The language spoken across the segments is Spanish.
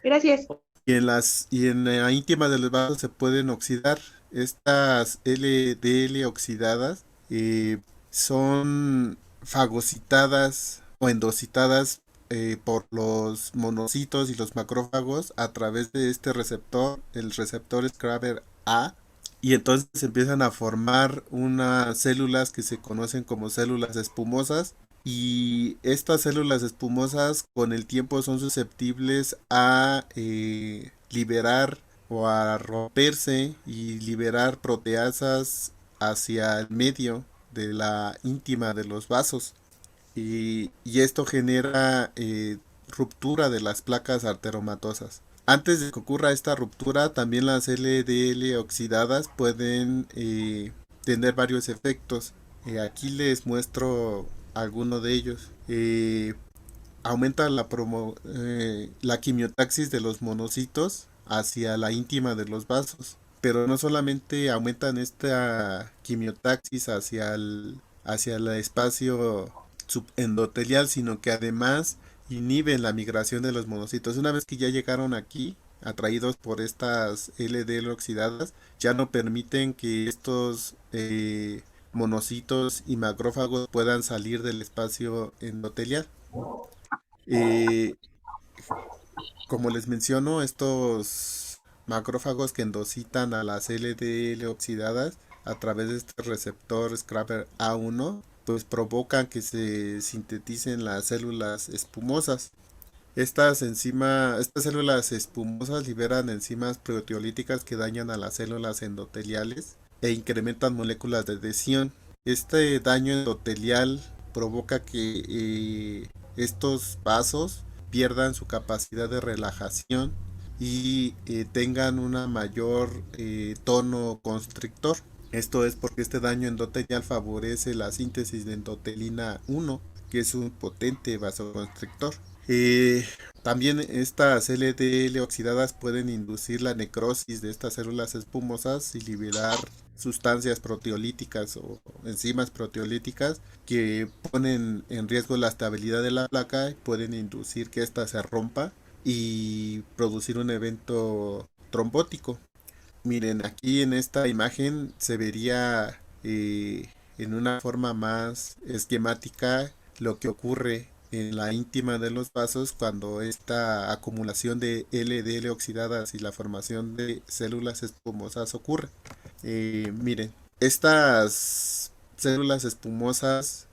Gracias. Y en la íntima de los vasos se pueden oxidar. Estas LDL oxidadas eh, son fagocitadas o endocitadas por los monocitos y los macrófagos a través de este receptor, el receptor Scraber A, y entonces empiezan a formar unas células que se conocen como células espumosas, y estas células espumosas con el tiempo son susceptibles a liberar o a romperse y liberar proteasas hacia el medio de la íntima de los vasos. Y esto genera ruptura de las placas arteromatosas. Antes de que ocurra esta ruptura, también las LDL oxidadas pueden tener varios efectos. Aquí les muestro alguno de ellos. Aumenta la quimiotaxis de los monocitos hacia la íntima de los vasos. Pero no solamente aumentan esta quimiotaxis hacia el espacio subendotelial, sino que además inhiben la migración de los monocitos. Una vez que ya llegaron aquí, atraídos por estas LDL oxidadas, ya no permiten que estos monocitos y macrófagos puedan salir del espacio endotelial. Eh, Como les menciono, estos macrófagos que endocitan a las LDL oxidadas a través de este receptor Scraper A1, pues provocan que se sinteticen las células espumosas. Estas células espumosas liberan enzimas proteolíticas que dañan a las células endoteliales e incrementan moléculas de adhesión. Este daño endotelial provoca que estos vasos pierdan su capacidad de relajación y tengan una mayor tono constrictor. Esto es porque este daño endotelial favorece la síntesis de endotelina 1, que es un potente vasoconstrictor. Eh, También estas LDL oxidadas pueden inducir la necrosis de estas células espumosas y liberar sustancias proteolíticas o enzimas proteolíticas que ponen en riesgo la estabilidad de la placa y pueden inducir que ésta se rompa y producir un evento trombótico. Miren, aquí en esta imagen se vería en una forma más esquemática lo que ocurre en la íntima de los vasos cuando esta acumulación de LDL oxidadas y la formación de células espumosas ocurre. Miren, estas células espumosas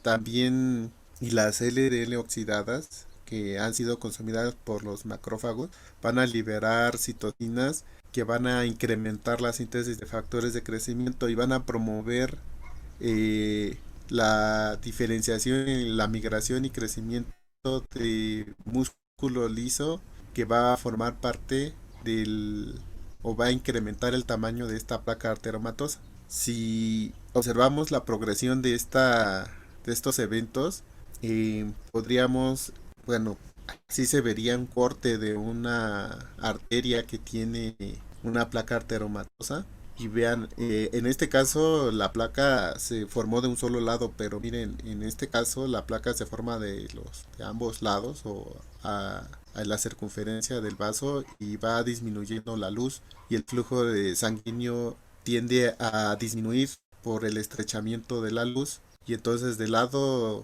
también y las LDL oxidadas que han sido consumidas por los macrófagos van a liberar citocinas que van a incrementar la síntesis de factores de crecimiento y van a promover la diferenciación y la migración y crecimiento de músculo liso que va a formar parte del o va a incrementar el tamaño de esta placa arteriomatosa. Si observamos la progresión de estos eventos, podríamos, bueno, sí se vería un corte de una arteria que tiene una placa arteriomatosa. Y vean, en este caso la placa se formó de un solo lado, pero miren, en este caso la placa se forma de ambos lados o a la circunferencia del vaso y va disminuyendo la luz y el flujo de sanguíneo tiende a disminuir por el estrechamiento de la luz, y entonces del lado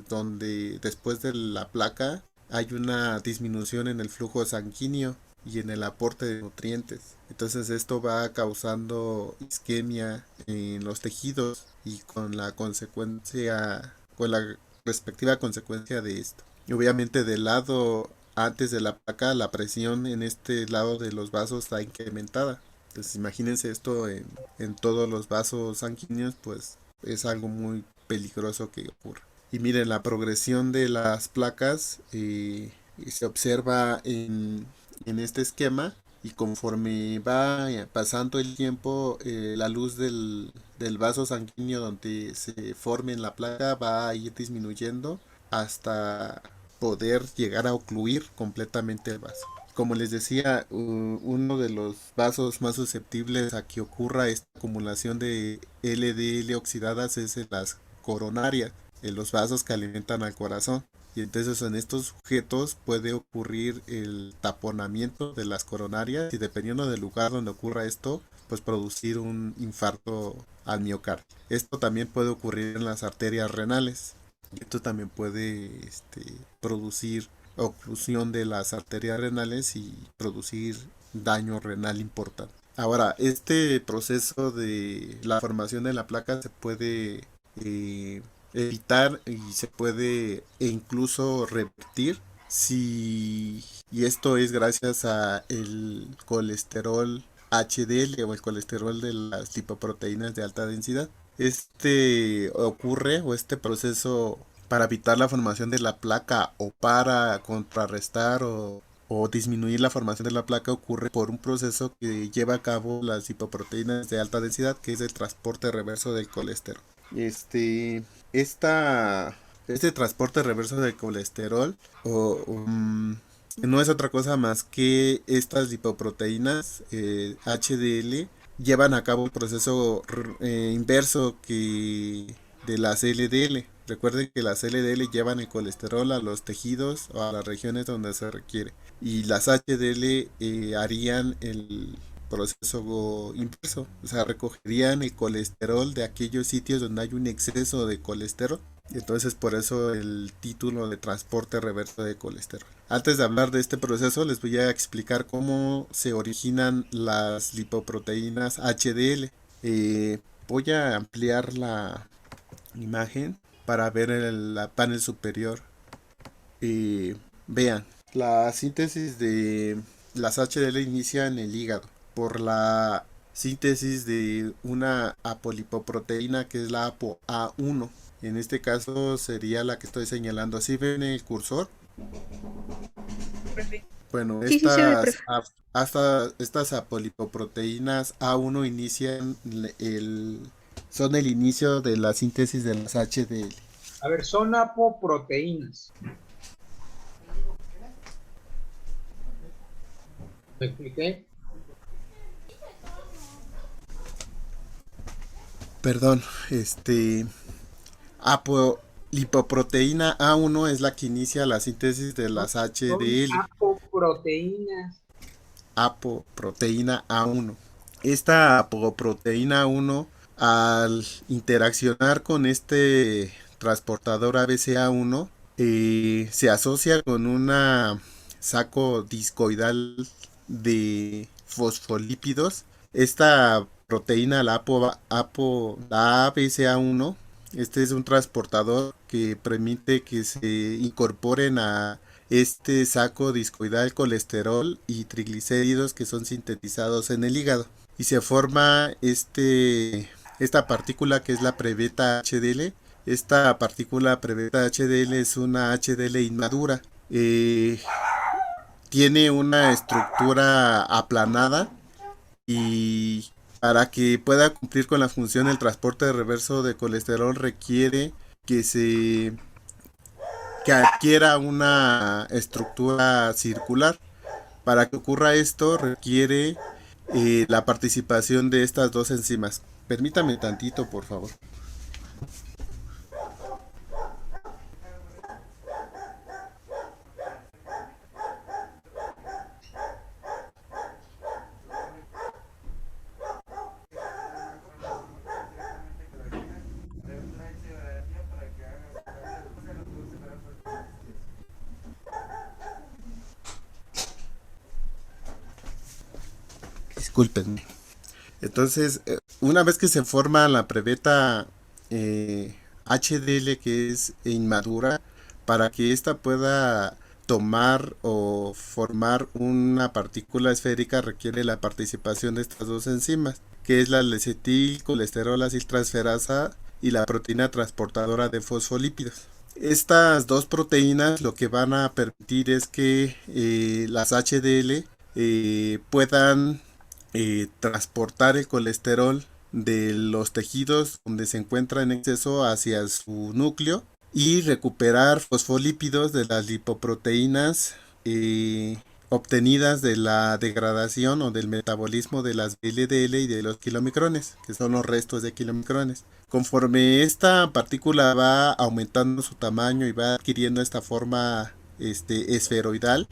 donde después de la placa hay una disminución en el flujo sanguíneo y en el aporte de nutrientes. Entonces esto va causando isquemia en los tejidos y con la respectiva consecuencia de esto. Y obviamente del lado antes de la placa, la presión en este lado de los vasos está incrementada. Entonces imagínense esto en todos los vasos sanguíneos, pues es algo muy peligroso que ocurra. Y miren, la progresión de las placas se observa en este esquema, y conforme va pasando el tiempo, la luz del vaso sanguíneo donde se forme en la placa va a ir disminuyendo hasta poder llegar a ocluir completamente el vaso. Como les decía, uno de los vasos más susceptibles a que ocurra esta acumulación de LDL oxidadas es en las coronarias, en los vasos que alimentan al corazón. Y entonces en estos sujetos puede ocurrir el taponamiento de las coronarias y dependiendo del lugar donde ocurra esto, pues producir un infarto al miocardio. Esto también puede ocurrir en las arterias renales. Y esto también puede producir oclusión de las arterias renales y producir daño renal importante. Ahora, este proceso de la formación de la placa se puede eh, evitar y se puede incluso revertir si y esto es gracias a el colesterol HDL o el colesterol de las lipoproteínas de alta densidad. Este ocurre o este proceso para evitar la formación de la placa o para contrarrestar o disminuir la formación de la placa ocurre por un proceso que lleva a cabo las lipoproteínas de alta densidad, que es el transporte reverso del colesterol. Este, esta, este transporte reverso del colesterol no es otra cosa más que estas lipoproteínas HDL llevan a cabo un proceso inverso que de las LDL. Recuerden que las LDL llevan el colesterol a los tejidos o a las regiones donde se requiere. Y las HDL harían el proceso inverso. O sea, recogerían el colesterol de aquellos sitios donde hay un exceso de colesterol. Entonces por eso el título de transporte reverso de colesterol. Antes de hablar de este proceso les voy a explicar cómo se originan las lipoproteínas HDL. Voy a ampliar la imagen para ver el panel superior. Vean, la síntesis de las HDL inicia en el hígado por la síntesis de una apolipoproteína que es la ApoA1. En este caso sería la que estoy señalando. ¿Así ven el cursor? Bueno, Sí, sí, se ve, profe. estas apolipoproteínas A1 son el inicio de la síntesis de las HDL. A ver, son apoproteínas. ¿Me expliqué? Perdón, lipoproteína A1 es la que inicia la síntesis de las Son HDL. apoproteínas. Apoproteína A1. Esta apoproteína A1 al interaccionar con este transportador ABCA1 se asocia con una saco discoidal de fosfolípidos. Esta proteína, la ABCA1, este es un transportador que permite que se incorporen a este saco discoidal colesterol y triglicéridos que son sintetizados en el hígado. Y se forma esta partícula que es la prebeta HDL. Esta partícula prebeta HDL es una HDL inmadura. Tiene una estructura aplanada y para que pueda cumplir con la función del transporte de reverso de colesterol requiere que adquiera una estructura circular. Para que ocurra esto requiere la participación de estas dos enzimas. Permítame tantito, por favor. Discúlpenme. Entonces, una vez que se forma la prebeta HDL que es inmadura, para que ésta pueda tomar o formar una partícula esférica requiere la participación de estas dos enzimas, que es la lecetilcolesterol aciltransferasa y la proteína transportadora de fosfolípidos. Estas dos proteínas lo que van a permitir es que las HDL puedan transportar el colesterol de los tejidos donde se encuentra en exceso hacia su núcleo y recuperar fosfolípidos de las lipoproteínas obtenidas de la degradación o del metabolismo de las VLDL y de los kilomicrones, que son los restos de kilomicrones. Conforme esta partícula va aumentando su tamaño y va adquiriendo esta forma esferoidal,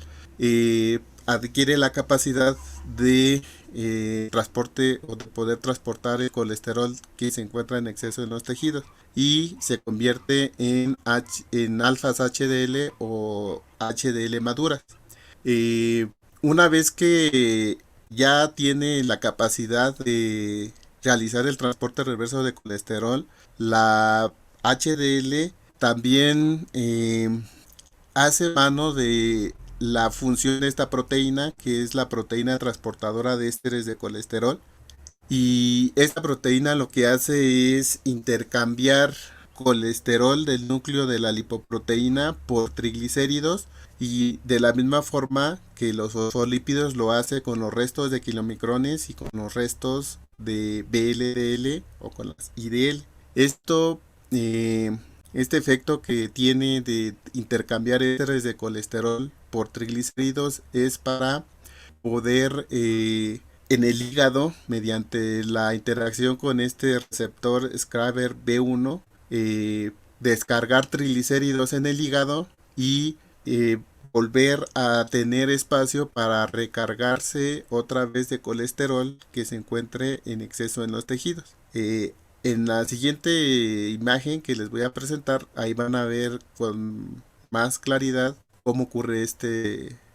adquiere la capacidad de transporte o de poder transportar el colesterol que se encuentra en exceso en los tejidos y se convierte en alfas HDL o HDL maduras. Eh, una vez que ya tiene la capacidad de realizar el transporte reverso de colesterol, la HDL también hace mano de la función de esta proteína, que es la proteína transportadora de ésteres de colesterol. Y esta proteína lo que hace es intercambiar colesterol del núcleo de la lipoproteína por triglicéridos y de la misma forma que los fosfolípidos lo hace con los restos de kilomicrones y con los restos de VLDL o con las IDL. Este efecto que tiene de intercambiar ésteres de colesterol por triglicéridos es para poder en el hígado, mediante la interacción con este receptor Scraber B1, descargar triglicéridos en el hígado y volver a tener espacio para recargarse otra vez de colesterol que se encuentre en exceso en los tejidos. En la siguiente imagen que les voy a presentar, ahí van a ver con más claridad cómo ocurre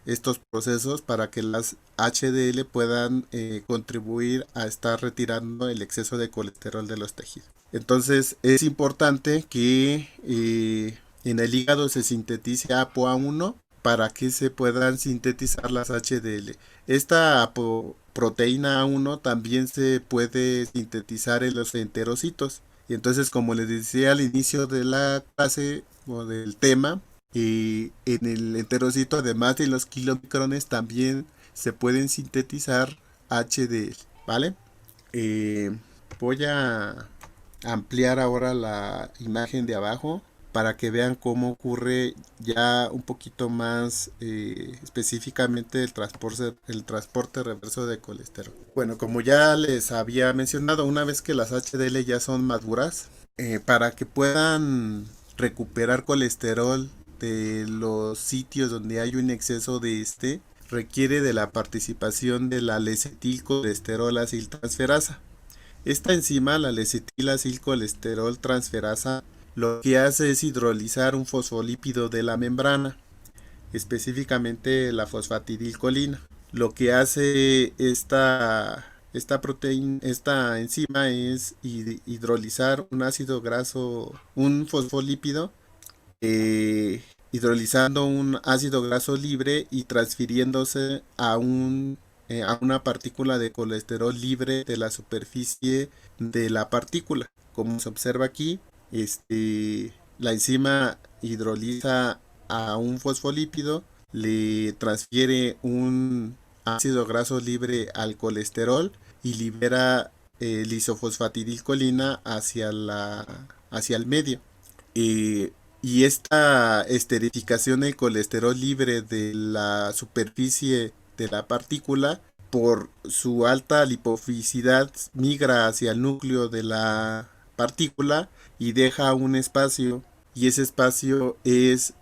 estos procesos para que las HDL puedan contribuir a estar retirando el exceso de colesterol de los tejidos. Entonces es importante que en el hígado se sintetice ApoA1 para que se puedan sintetizar las HDL. Esta proteína A1 también se puede sintetizar en los enterocitos. Y entonces, como les decía al inicio de la clase o del tema, en el enterocito, además de los kilomicrones, también se pueden sintetizar HDL, ¿vale? Voy a ampliar ahora la imagen de abajo para que vean cómo ocurre ya un poquito más específicamente el transporte reverso de colesterol. Bueno, como ya les había mencionado, una vez que las HDL ya son maduras, para que puedan recuperar colesterol de los sitios donde hay un exceso de requiere de la participación de la L-acetilcolesterol aciltransferasa. Esta enzima, la L-acetilacilcolesterol transferasa, lo que hace es hidrolizar un fosfolípido de la membrana, específicamente la fosfatidilcolina. Lo que hace esta enzima es hidrolizar un ácido graso, un fosfolípido, hidrolizando un ácido graso libre y transfiriéndose a una partícula de colesterol libre de la superficie de la partícula. Como se observa aquí, la enzima hidroliza a un fosfolípido, le transfiere un ácido graso libre al colesterol y libera lisofosfatidilcolina hacia el medio. Y esta esterificación del colesterol libre de la superficie de la partícula, por su alta lipofilicidad, migra hacia el núcleo de la partícula y deja un espacio, y ese espacio es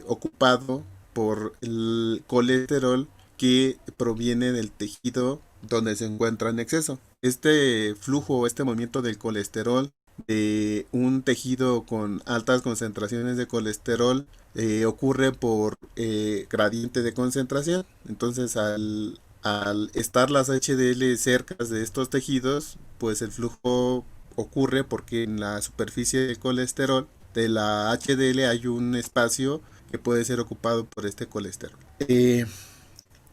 ocupado por el colesterol que proviene del tejido donde se encuentra en exceso. Este flujo, este movimiento del colesterol de un tejido con altas concentraciones de colesterol ocurre por gradiente de concentración. Entonces, al estar las HDL cerca de estos tejidos, pues el flujo ocurre porque en la superficie del colesterol de la HDL hay un espacio que puede ser ocupado por este colesterol.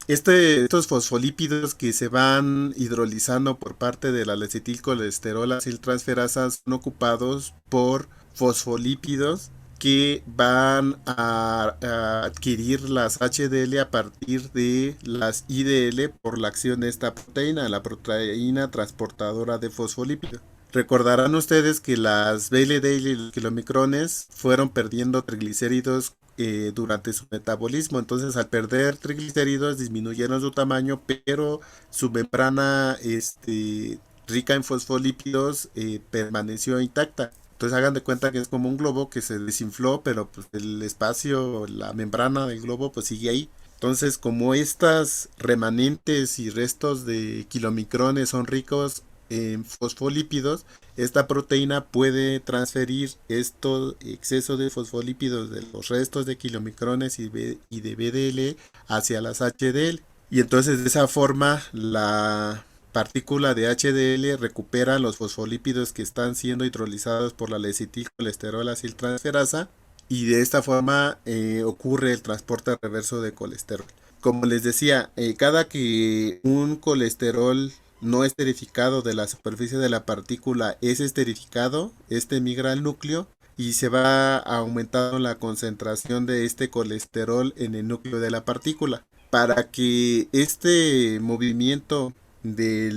Estos fosfolípidos que se van hidrolizando por parte de la acetilcolesterol aciltransferasa son ocupados por fosfolípidos que van a adquirir las HDL a partir de las IDL por la acción de esta proteína, la proteína transportadora de fosfolípidos. Recordarán ustedes que las VLDL y los kilomicrones fueron perdiendo triglicéridos durante su metabolismo. Entonces, al perder triglicéridos, disminuyeron su tamaño, pero su membrana rica en fosfolípidos permaneció intacta. Entonces hagan de cuenta que es como un globo que se desinfló, pero pues el espacio, la membrana del globo pues sigue ahí. Entonces, como estas remanentes y restos de kilomicrones son ricos en fosfolípidos, esta proteína puede transferir estos exceso de fosfolípidos de los restos de kilomicrones y de BDL hacia las HDL. Y entonces de esa forma la partícula de HDL recupera los fosfolípidos que están siendo hidrolizados por la lecitilcolesterol aciltransferasa y de esta forma ocurre el transporte reverso de colesterol. Como les decía, cada que un colesterol no esterificado de la superficie de la partícula es esterificado, este migra al núcleo y se va aumentando la concentración de este colesterol en el núcleo de la partícula. Para que este movimiento de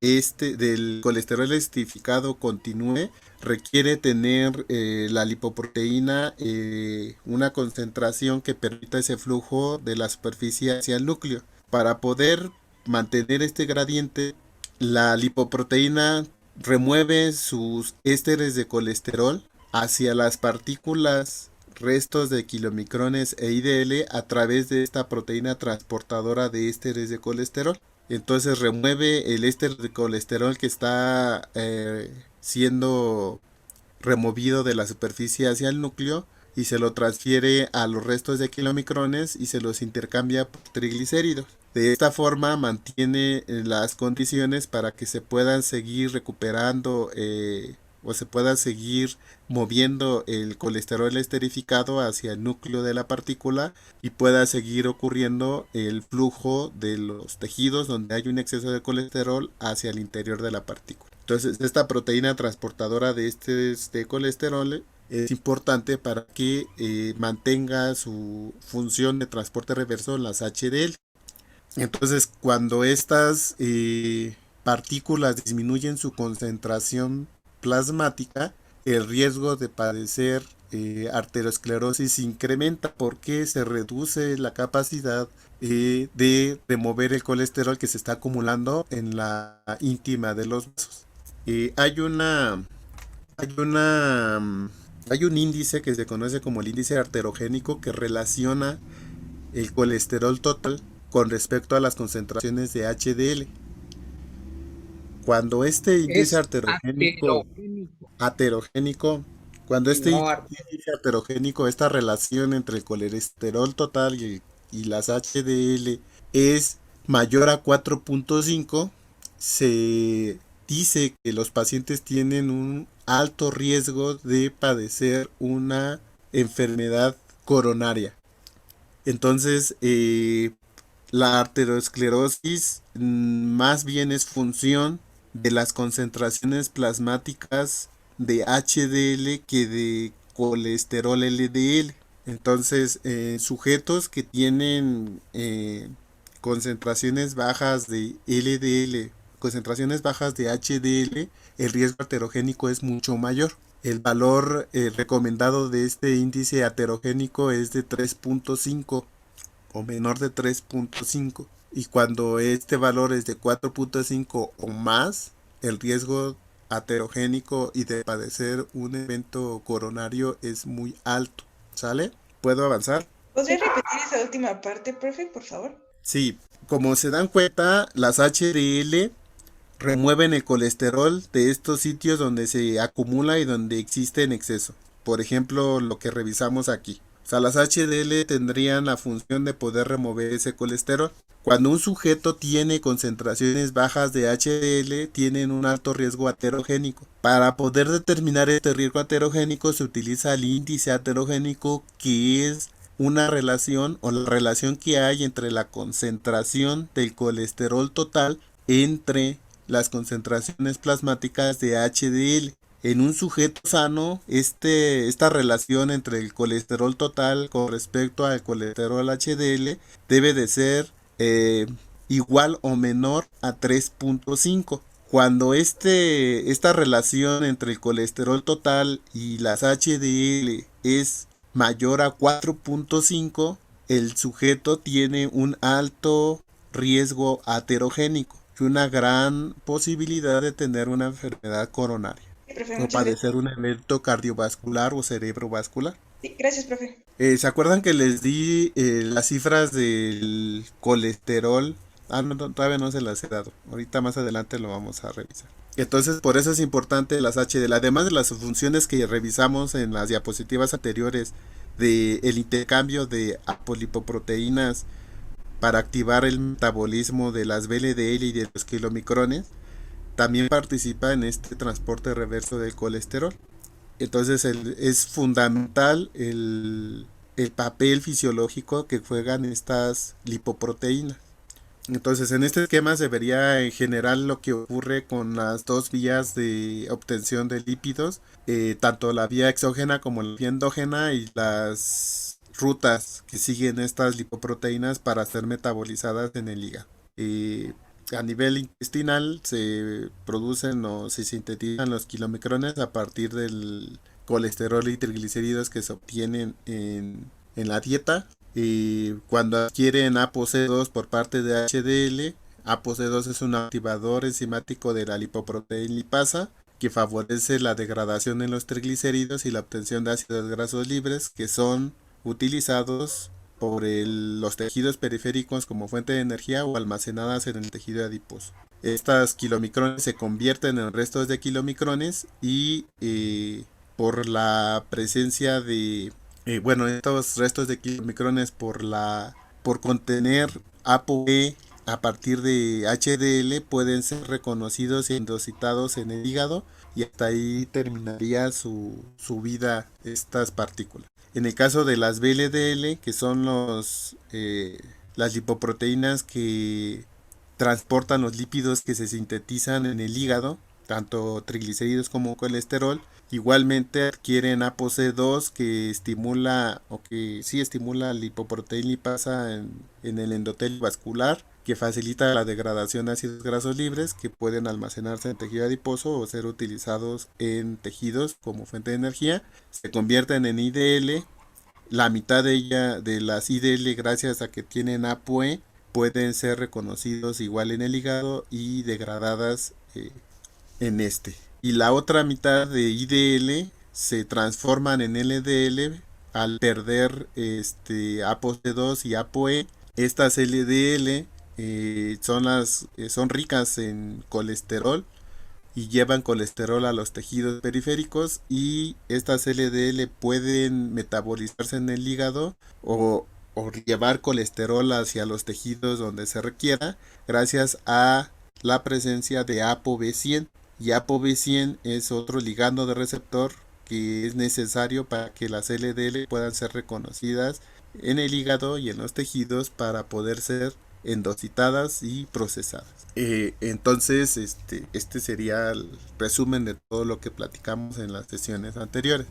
del colesterol esterificado continúe, requiere tener la lipoproteína una concentración que permita ese flujo de la superficie hacia el núcleo. Para poder mantener este gradiente, la lipoproteína remueve sus ésteres de colesterol hacia las partículas restos de kilomicrones e IDL a través de esta proteína transportadora de ésteres de colesterol. Entonces remueve el éster de colesterol que está siendo removido de la superficie hacia el núcleo y se lo transfiere a los restos de kilomicrones y se los intercambia por triglicéridos. De esta forma mantiene las condiciones para que se puedan seguir recuperando o se pueda seguir moviendo el colesterol esterificado hacia el núcleo de la partícula y pueda seguir ocurriendo el flujo de los tejidos donde hay un exceso de colesterol hacia el interior de la partícula. Entonces, esta proteína transportadora de este colesterol es importante para que mantenga su función de transporte reverso en las HDL. Entonces, cuando estas partículas disminuyen su concentración plasmática, el riesgo de padecer arteriosclerosis incrementa porque se reduce la capacidad de remover el colesterol que se está acumulando en la íntima de los vasos. Hay un índice que se conoce como el índice arterogénico que relaciona el colesterol total con respecto a las concentraciones de HDL. Cuando este índice aterogénico, cuando este índice aterogénico, esta relación entre el colesterol total y las HDL es mayor a 4.5, se dice que los pacientes tienen un alto riesgo de padecer una enfermedad coronaria. Entonces, la arteriosclerosis más bien es función de las concentraciones plasmáticas de HDL que de colesterol LDL. Entonces, sujetos que tienen concentraciones bajas de LDL, concentraciones bajas de HDL, el riesgo arterogénico es mucho mayor. El valor recomendado de este índice aterogénico es de 3.5 o menor de 3.5. Y cuando este valor es de 4.5 o más, el riesgo aterogénico y de padecer un evento coronario es muy alto. ¿Sale? ¿Puedo avanzar? ¿Podría repetir esa última parte, profe, por favor? Sí, como se dan cuenta, las HDL remueven el colesterol de estos sitios donde se acumula y donde existe en exceso. Por ejemplo, lo que revisamos aquí. O sea, las HDL tendrían la función de poder remover ese colesterol. Cuando un sujeto tiene concentraciones bajas de HDL, tienen un alto riesgo aterogénico. Para poder determinar este riesgo aterogénico se utiliza el índice aterogénico, que es una relación o la relación que hay entre la concentración del colesterol total entre las concentraciones plasmáticas de HDL. En un sujeto sano, esta relación entre el colesterol total con respecto al colesterol HDL debe de ser igual o menor a 3.5. Cuando esta relación entre el colesterol total y las HDL es mayor a 4.5, el sujeto tiene un alto riesgo aterogénico y una gran posibilidad de tener una enfermedad coronaria Sí, profe, o muchas gracias. padecer un evento cardiovascular o cerebrovascular. Sí, gracias, profe. ¿Se acuerdan que les di las cifras del colesterol? Ah, no, todavía no se las he dado. Ahorita más adelante lo vamos a revisar. Entonces, por eso es importante las HDL. Además de las funciones que revisamos en las diapositivas anteriores de el intercambio de apolipoproteínas para activar el metabolismo de las VLDL y de los kilomicrones, también participa en este transporte reverso del colesterol. Entonces es fundamental el papel fisiológico que juegan estas lipoproteínas. Entonces en este esquema se vería en general lo que ocurre con las dos vías de obtención de lípidos, tanto la vía exógena como la vía endógena y las rutas que siguen estas lipoproteínas para ser metabolizadas en el hígado. A nivel intestinal se producen o se sintetizan los kilomicrones a partir del colesterol y triglicéridos que se obtienen en la dieta. Y cuando adquieren ApoC2 por parte de HDL, ApoC2 es un activador enzimático de la lipoproteína lipasa que favorece la degradación en los triglicéridos y la obtención de ácidos grasos libres que son utilizados por los tejidos periféricos como fuente de energía o almacenadas en el tejido adiposo. Estas kilomicrones se convierten en restos de kilomicrones y por la presencia de estos restos de kilomicrones por contener ApoE a partir de HDL pueden ser reconocidos y endocitados en el hígado y hasta ahí terminaría su vida estas partículas. En el caso de las VLDL, que son las lipoproteínas que transportan los lípidos que se sintetizan en el hígado, tanto triglicéridos como colesterol, igualmente adquieren ApoC2 que estimula estimula la lipoproteína lipasa en el endotelio vascular, que facilita la degradación de ácidos grasos libres que pueden almacenarse en tejido adiposo o ser utilizados en tejidos como fuente de energía. Se convierten en IDL. La mitad de las IDL, gracias a que tienen ApoE, pueden ser reconocidos igual en el hígado y degradadas en este. Y la otra mitad de IDL se transforman en LDL al perder ApoC2 y ApoE. Estas LDL son ricas en colesterol y llevan colesterol a los tejidos periféricos, y estas LDL pueden metabolizarse en el hígado o llevar colesterol hacia los tejidos donde se requiera gracias a la presencia de ApoB100. Y ApoB100 es otro ligando de receptor que es necesario para que las LDL puedan ser reconocidas en el hígado y en los tejidos para poder ser endocitadas y procesadas. Entonces, este sería el resumen de todo lo que platicamos en las sesiones anteriores.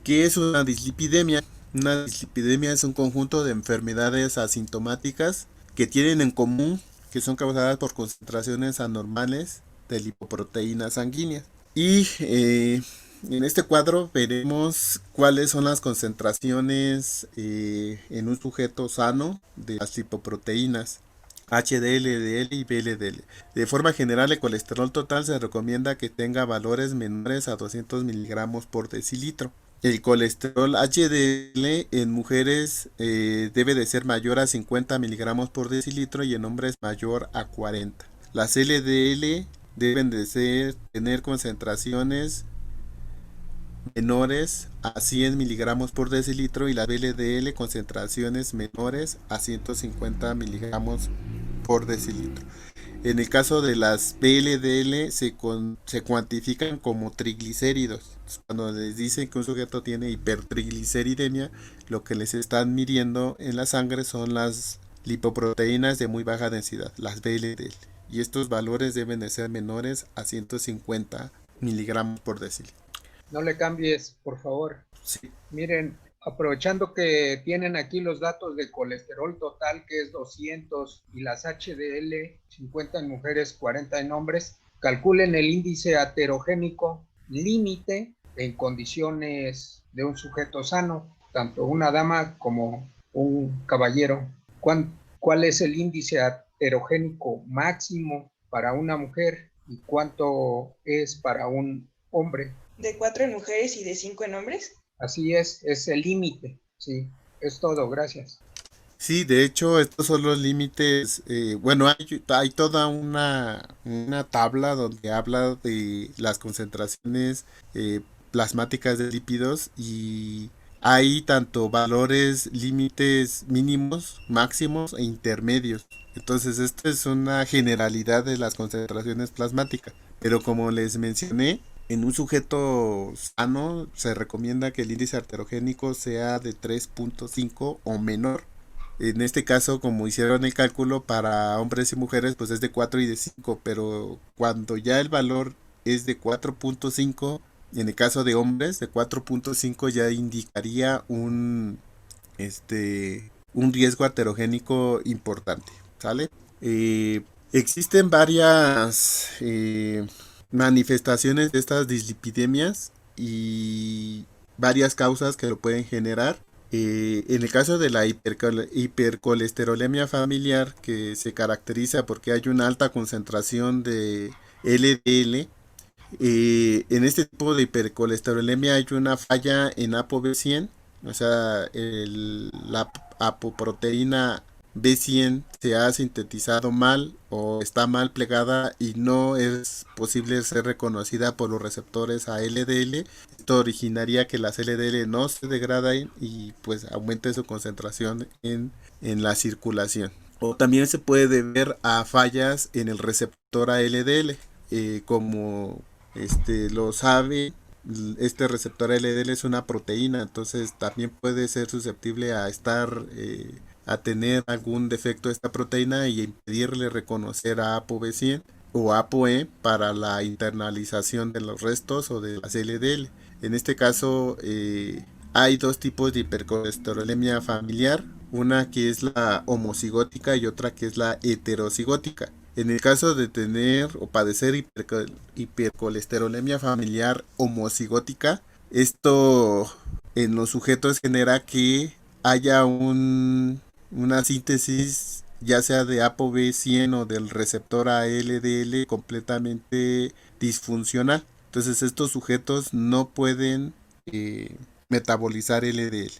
¿Qué es una dislipidemia? Una dislipidemia es un conjunto de enfermedades asintomáticas que tienen en común que son causadas por concentraciones anormales de lipoproteínas sanguíneas. Y en este cuadro veremos cuáles son las concentraciones en un sujeto sano de las lipoproteínas HDL, LDL y VLDL. De forma general, el colesterol total se recomienda que tenga valores menores a 200 miligramos por decilitro. El colesterol HDL en mujeres debe de ser mayor a 50 miligramos por decilitro y en hombres mayor a 40. Las LDL deben de tener concentraciones menores a 100 miligramos por decilitro y la VLDL concentraciones menores a 150 miligramos por decilitro. En el caso de las VLDL se cuantifican como triglicéridos. Cuando les dicen que un sujeto tiene hipertrigliceridemia, lo que les están midiendo en la sangre son las lipoproteínas de muy baja densidad, las VLDL. Y estos valores deben de ser menores a 150 miligramos por decilitro. No le cambies, por favor. Sí. Miren, aprovechando que tienen aquí los datos de colesterol total, que es 200, y las HDL, 50 en mujeres, 40 en hombres, calculen el índice aterogénico límite en condiciones de un sujeto sano. tanto una dama como un caballero. ¿Cuál es el índice heterogénico máximo para una mujer y cuánto es para un hombre? ¿De 4 en mujeres y de 5 en hombres? Así es el límite. Sí, es todo, gracias. Sí, de hecho, estos son los límites. Bueno, hay toda una tabla donde habla de las concentraciones plasmáticas de lípidos y hay tanto valores límites mínimos, máximos e intermedios. Entonces, esta es una generalidad de las concentraciones plasmáticas. Pero como les mencioné, en un sujeto sano se recomienda que el índice heterogénico sea de 3.5 o menor. En este caso, como hicieron el cálculo para hombres y mujeres, pues es de 4 y de 5, pero cuando ya el valor es de 4.5, en el caso de hombres, de 4.5 ya indicaría un riesgo heterogénico importante, ¿sale? Existen varias manifestaciones de estas dislipidemias y varias causas que lo pueden generar. En el caso de la hipercolesterolemia familiar, que se caracteriza porque hay una alta concentración de LDL, en este tipo de hipercolesterolemia hay una falla en ApoB100, o sea, la apoproteína B100 se ha sintetizado mal o está mal plegada y no es posible ser reconocida por los receptores a LDL. Esto originaría que las LDL no se degraden y pues aumente su concentración en la circulación. O también se puede deber a fallas en el receptor a LDL, como lo sabe. Este receptor LDL es una proteína, entonces también puede ser susceptible a a tener algún defecto de esta proteína y impedirle reconocer a ApoB100 o ApoE para la internalización de los restos o de las LDL. En este caso hay dos tipos de hipercolesterolemia familiar, una que es la homocigótica y otra que es la heterocigótica. En el caso de tener o padecer hipercolesterolemia familiar homocigótica, esto en los sujetos genera que haya una síntesis ya sea de ApoB100 o del receptor a LDL completamente disfuncional. Entonces estos sujetos no pueden metabolizar LDL.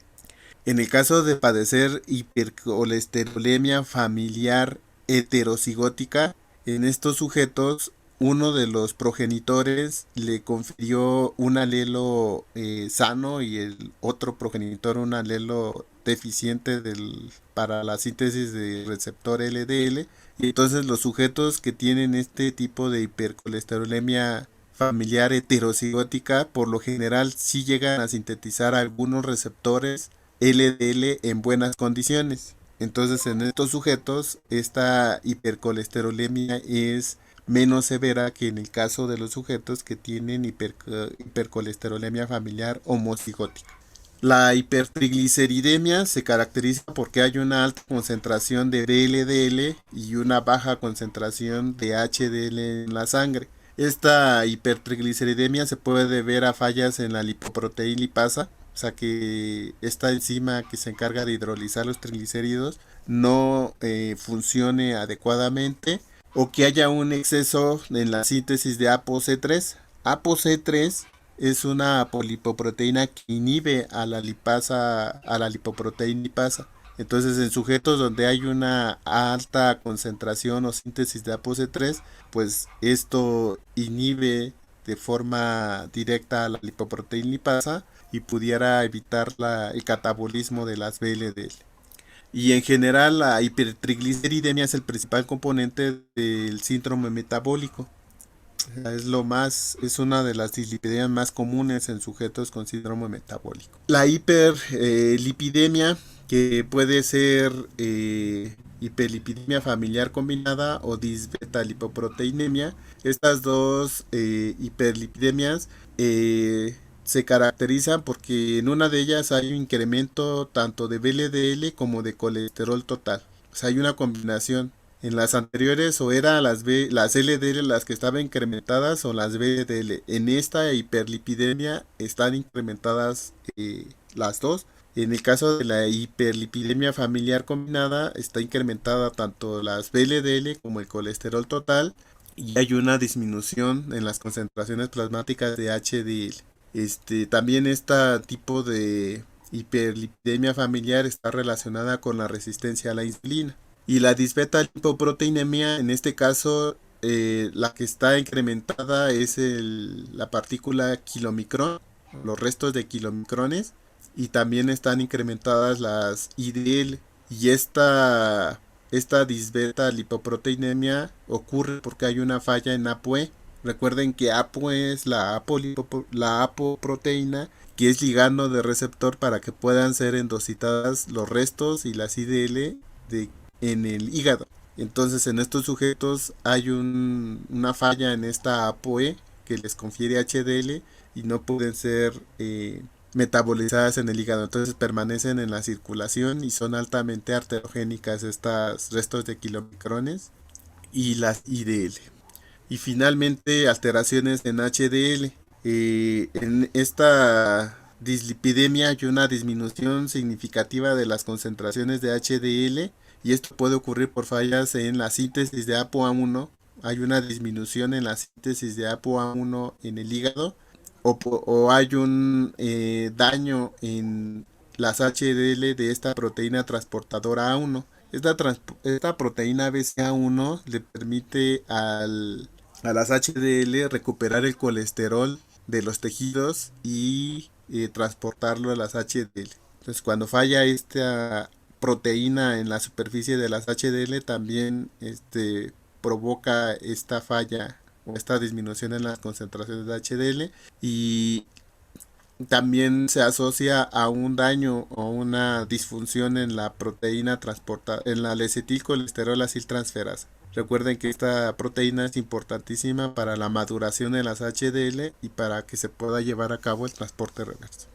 En el caso de padecer hipercolesterolemia familiar heterocigótica, en estos sujetos uno de los progenitores le confirió un alelo sano y el otro progenitor un alelo deficiente para la síntesis de receptor LDL. Y entonces los sujetos que tienen este tipo de hipercolesterolemia familiar heterocigótica por lo general sí llegan a sintetizar algunos receptores LDL en buenas condiciones. Entonces en estos sujetos esta hipercolesterolemia es menos severa que en el caso de los sujetos que tienen hipercolesterolemia familiar homocigótica. La hipertrigliceridemia se caracteriza porque hay una alta concentración de VLDL y una baja concentración de HDL en la sangre. Esta hipertrigliceridemia se puede deber a fallas en la lipoproteína lipasa, o sea que esta enzima que se encarga de hidrolizar los triglicéridos no funcione adecuadamente o que haya un exceso en la síntesis de ApoC3. ApoC3 es una polipoproteína que inhibe a la lipoproteína lipasa. Entonces en sujetos donde hay una alta concentración o síntesis de ApoC3, pues esto inhibe de forma directa a la lipoproteína lipasa y pudiera evitar el catabolismo de las VLDL. Y en general la hipertrigliceridemia es el principal componente del síndrome metabólico. Es una de las dislipidemias más comunes en sujetos con síndrome metabólico. La hiperlipidemia, que puede ser hiperlipidemia familiar combinada o disbeta-lipoproteinemia. Estas dos hiperlipidemias se caracterizan porque en una de ellas hay un incremento tanto de VLDL como de colesterol total. O sea, hay una combinación. En las anteriores o era las LDL las que estaban incrementadas o las VLDL. En esta hiperlipidemia están incrementadas las dos. En el caso de la hiperlipidemia familiar combinada, está incrementada tanto las VLDL como el colesterol total y hay una disminución en las concentraciones plasmáticas de HDL. También este tipo de hiperlipidemia familiar está relacionada con la resistencia a la insulina. Y la disbeta lipoproteinemia, en este caso, la que está incrementada es la partícula kilomicrón, los restos de kilomicrones, y también están incrementadas las IDL. Y esta disbeta lipoproteinemia ocurre porque hay una falla en ApoE. Recuerden que ApoE es la apoproteína, que es ligando de receptor para que puedan ser endocitadas los restos y las IDL en el hígado. Entonces en estos sujetos hay una falla en esta ApoE que les confiere HDL y no pueden ser metabolizadas en el hígado, entonces permanecen en la circulación y son altamente arteriogénicas estos restos de kilomicrones y las IDL. Y finalmente alteraciones en HDL. En esta dislipidemia hay una disminución significativa de las concentraciones de HDL y esto puede ocurrir por fallas en la síntesis de ApoA1. Hay una disminución en la síntesis de ApoA1 en el hígado o hay un daño en las HDL de esta proteína transportadora A1. Esta proteína BCA1 le permite a las HDL recuperar el colesterol de los tejidos y transportarlo a las HDL. Entonces cuando falla esta proteína en la superficie de las HDL también provoca esta falla o esta disminución en las concentraciones de HDL y también se asocia a un daño o una disfunción en la proteína en la acetilcolesterol aciltransferasa. Recuerden que esta proteína es importantísima para la maduración de las HDL y para que se pueda llevar a cabo el transporte reverso.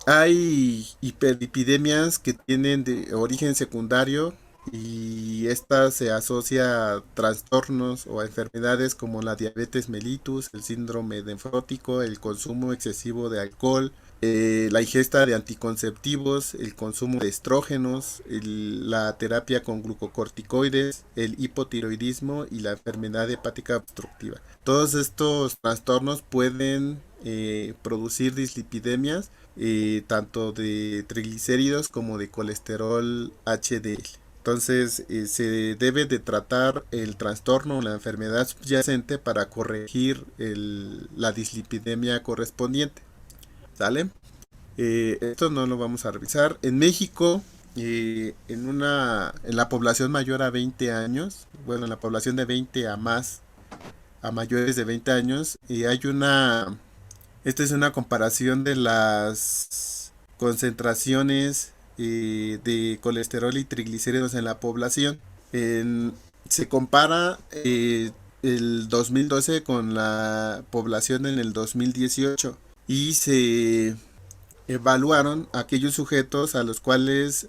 Hay hiperlipidemias que tienen de origen secundario y esta se asocia a trastornos o a enfermedades como la diabetes mellitus, el síndrome nefrótico, el consumo excesivo de alcohol, la ingesta de anticonceptivos, el consumo de estrógenos, la terapia con glucocorticoides, el hipotiroidismo y la enfermedad hepática obstructiva. Todos estos trastornos pueden producir dislipidemias, tanto de triglicéridos como de colesterol HDL. Entonces se debe de tratar el trastorno o la enfermedad subyacente para corregir la dislipidemia correspondiente. ¿Sale? Esto no lo vamos a revisar. En México, en la población mayor a 20 años, bueno, en la población de 20 a mayores de 20 años, esta es una comparación de las concentraciones de colesterol y triglicéridos en la población. Se compara el 2012 con la población en el 2018 y se evaluaron aquellos sujetos a los cuales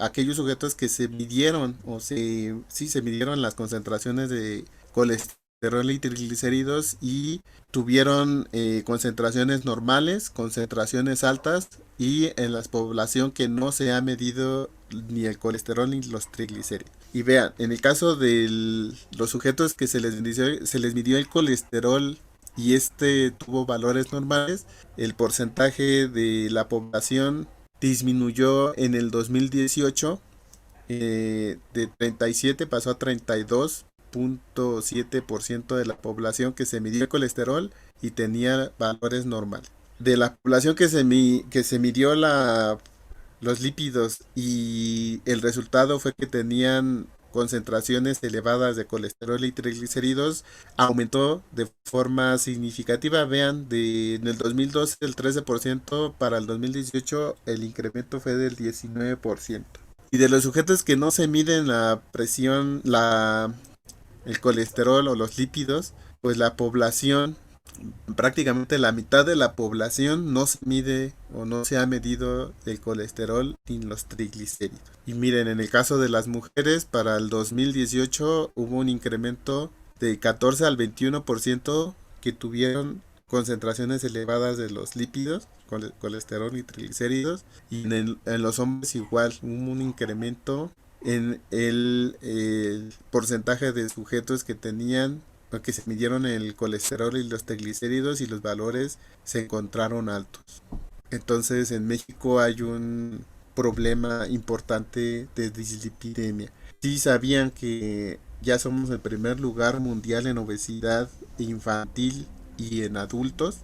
aquellos sujetos que se midieron se midieron las concentraciones de colesterol y triglicéridos y tuvieron concentraciones normales, concentraciones altas y en la población que no se ha medido ni el colesterol ni los triglicéridos. Y vean, en el caso de los sujetos que se les midió el colesterol y tuvo valores normales, el porcentaje de la población disminuyó en el 2018 de 37 pasó a 32.7% de la población que se midió el colesterol y tenía valores normales. De la población que se midió los lípidos y el resultado fue que tenían concentraciones elevadas de colesterol y triglicéridos, aumentó de forma significativa. Vean, en el 2012 el 13%, para el 2018 el incremento fue del 19%. Y de los sujetos que no se miden la presión, el colesterol o los lípidos, pues la población, prácticamente la mitad de la población no se mide o no se ha medido el colesterol ni los triglicéridos. Y miren, en el caso de las mujeres, para el 2018 hubo un incremento de 14 al 21% que tuvieron concentraciones elevadas de los lípidos, colesterol y triglicéridos, y en los hombres igual hubo un incremento en el porcentaje de sujetos que tenían, que se midieron el colesterol y los triglicéridos, y los valores se encontraron altos. Entonces en México hay un problema importante de dislipidemia. Sí sabían que ya somos el primer lugar mundial en obesidad infantil y en adultos,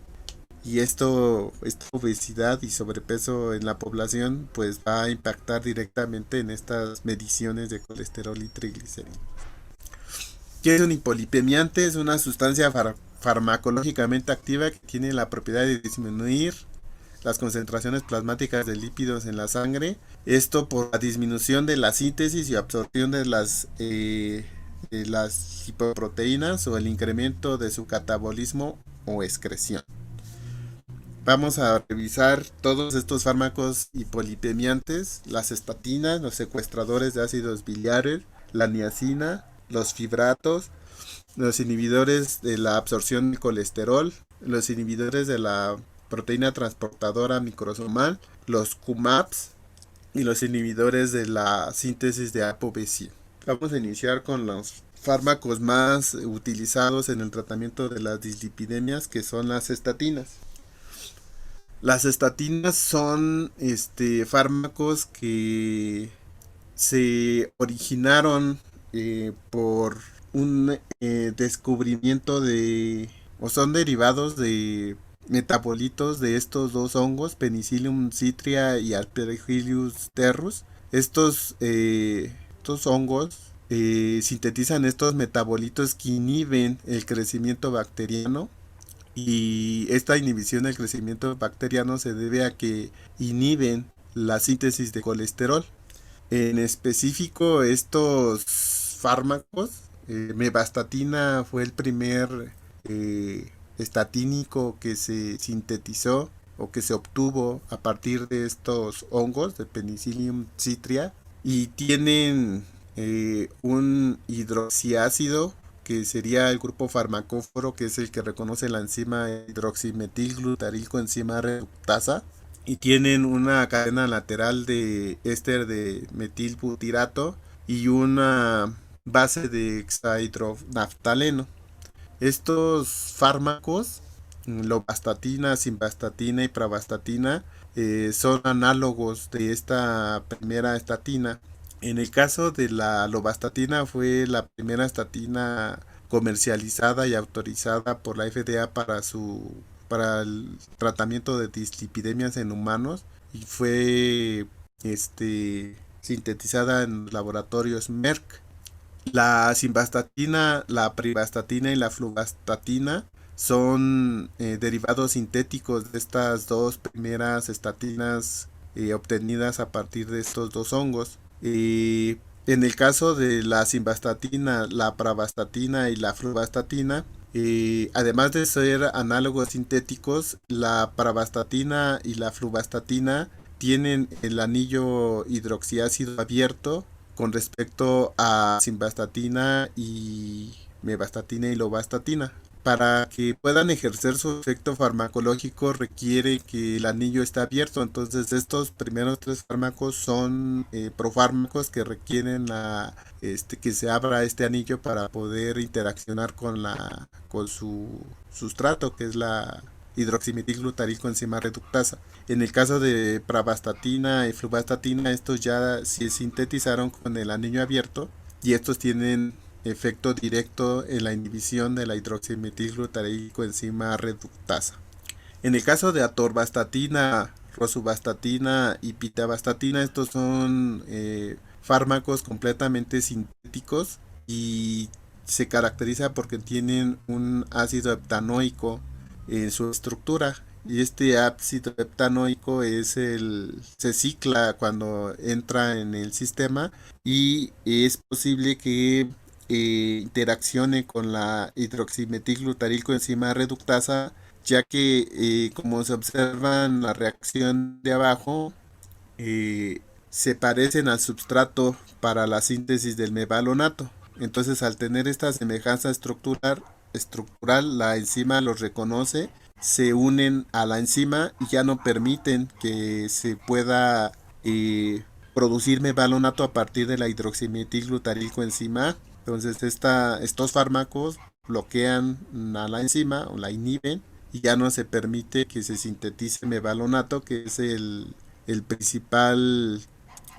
y esta obesidad y sobrepeso en la población pues va a impactar directamente en estas mediciones de colesterol y triglicéridos. ¿Qué es un hipolipemiante? Es una sustancia farmacológicamente activa que tiene la propiedad de disminuir las concentraciones plasmáticas de lípidos en la sangre. Esto por la disminución de la síntesis y absorción de las lipoproteínas, o el incremento de su catabolismo o excreción. Vamos a revisar todos estos fármacos hipolipemiantes: las estatinas, los secuestradores de ácidos biliares, la niacina, los fibratos, los inhibidores de la absorción del colesterol, los inhibidores de la proteína transportadora microsomal, los QMAPs y los inhibidores de la síntesis de ApoB100. Vamos a iniciar con los fármacos más utilizados en el tratamiento de las dislipidemias, que son las estatinas. Las estatinas son fármacos que se originaron por un descubrimiento o son derivados de metabolitos de estos dos hongos, Penicillium citria y Aspergillus terrus. Estos hongos sintetizan estos metabolitos que inhiben el crecimiento bacteriano, y esta inhibición del crecimiento bacteriano se debe a que inhiben la síntesis de colesterol. En específico, estos fármacos, mevastatina fue el primer estatínico que se sintetizó o que se obtuvo a partir de estos hongos de Penicillium citria, y tienen un hidroxiácido que sería el grupo farmacóforo, que es el que reconoce la enzima hidroximetilglutarilcoenzima reductasa, y tienen una cadena lateral de éster de metilbutirato y una base de hexahidronaftaleno. Estos fármacos, lovastatina, simvastatina y pravastatina, son análogos de esta primera estatina. En el caso de la lovastatina, fue la primera estatina comercializada y autorizada por la FDA para el tratamiento de dislipidemias en humanos, y fue sintetizada en laboratorios Merck. La simvastatina, la pravastatina y la fluvastatina son derivados sintéticos de estas dos primeras estatinas obtenidas a partir de estos dos hongos. En el caso de la simvastatina, la pravastatina y la fluvastatina, además de ser análogos sintéticos, la pravastatina y la fluvastatina tienen el anillo hidroxiácido abierto con respecto a simvastatina y mevastatina y lovastatina. Para que puedan ejercer su efecto farmacológico requiere que el anillo esté abierto. Entonces estos primeros tres fármacos son profármacos que requieren que se abra este anillo para poder interaccionar con su sustrato, que es la hidroximetilglutarilcoenzima reductasa. En el caso de pravastatina y fluvastatina, estos ya se sintetizaron con el anillo abierto, y estos tienen efecto directo en la inhibición de la hidroximetilglutarilcoenzima reductasa. En el caso de atorvastatina, rosuvastatina y pitavastatina, estos son fármacos completamente sintéticos y se caracteriza porque tienen un ácido heptanoico en su estructura, y este ácido heptanoico se cicla cuando entra en el sistema, y es posible que interaccione con la hidroximetilglutarilcoenzima reductasa, ya que como se observa en la reacción de abajo, se parecen al substrato para la síntesis del mevalonato. Entonces, al tener esta semejanza estructural, la enzima los reconoce se unen a la enzima y ya no permiten que se pueda producir mevalonato a partir de la hidroximetilglutarilcoenzima A. Entonces estos fármacos bloquean a la enzima o la inhiben y ya no se permite que se sintetice mevalonato, que es el principal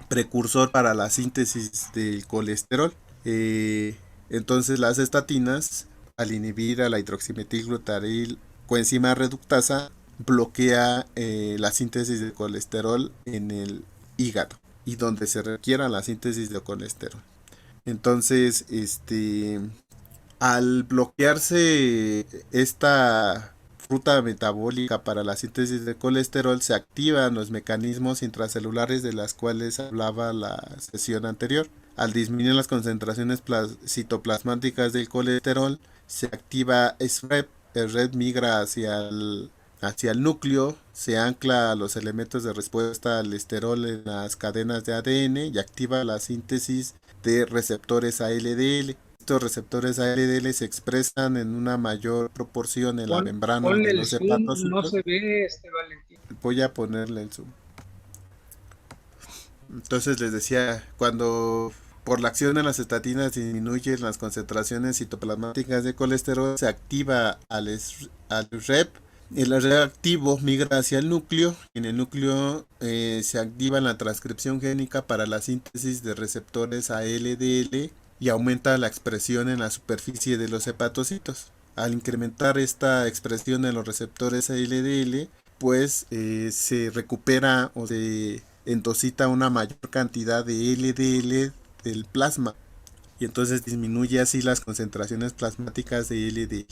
precursor para la síntesis del colesterol. Entonces las estatinas, al inhibir a la hidroximetilglutaril coenzima reductasa, bloquea la síntesis de colesterol en el hígado y donde se requiera la síntesis de colesterol. Entonces, al bloquearse esta ruta metabólica para la síntesis de colesterol, se activan los mecanismos intracelulares de las cuales hablaba la sesión anterior. Al disminuir las concentraciones citoplasmáticas del colesterol, se activa SREP. El REP migra hacia el núcleo, se ancla a los elementos de respuesta al esterol en las cadenas de ADN y activa la síntesis de receptores ALDL. Estos receptores ALDL se expresan en una mayor proporción en la membrana Ponle de el los zoom, hepatocitos. no se ve, Valentín. Voy a ponerle el zoom. Entonces les decía, cuando por la acción de las estatinas disminuyen las concentraciones citoplasmáticas de colesterol, se activa al REP. El REP activo migra hacia el núcleo. En el núcleo se activa la transcripción génica para la síntesis de receptores ALDL y aumenta la expresión en la superficie de los hepatocitos. Al incrementar esta expresión en los receptores ALDL, pues se recupera o se endosita una mayor cantidad de LDL del plasma y entonces disminuye así las concentraciones plasmáticas de LDL.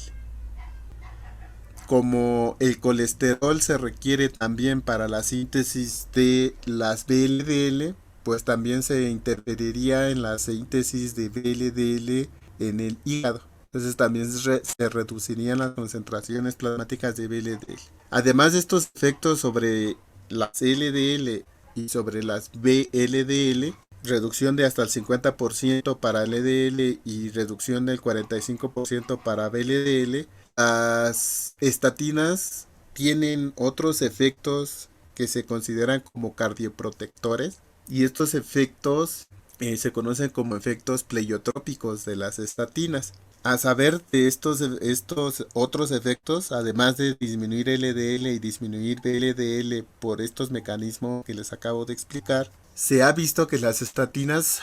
Como el colesterol se requiere también para la síntesis de las VLDL, pues también se interferiría en la síntesis de VLDL en el hígado. Entonces también se reducirían las concentraciones plasmáticas de VLDL. Además de estos efectos sobre las LDL y sobre las VLDL, reducción de hasta el 50% para LDL y reducción del 45% para VLDL, las estatinas tienen otros efectos que se consideran como cardioprotectores y estos efectos se conocen como efectos pleiotrópicos de las estatinas. A saber de estos otros efectos, además de disminuir LDL y disminuir VLDL por estos mecanismos que les acabo de explicar, se ha visto que las estatinas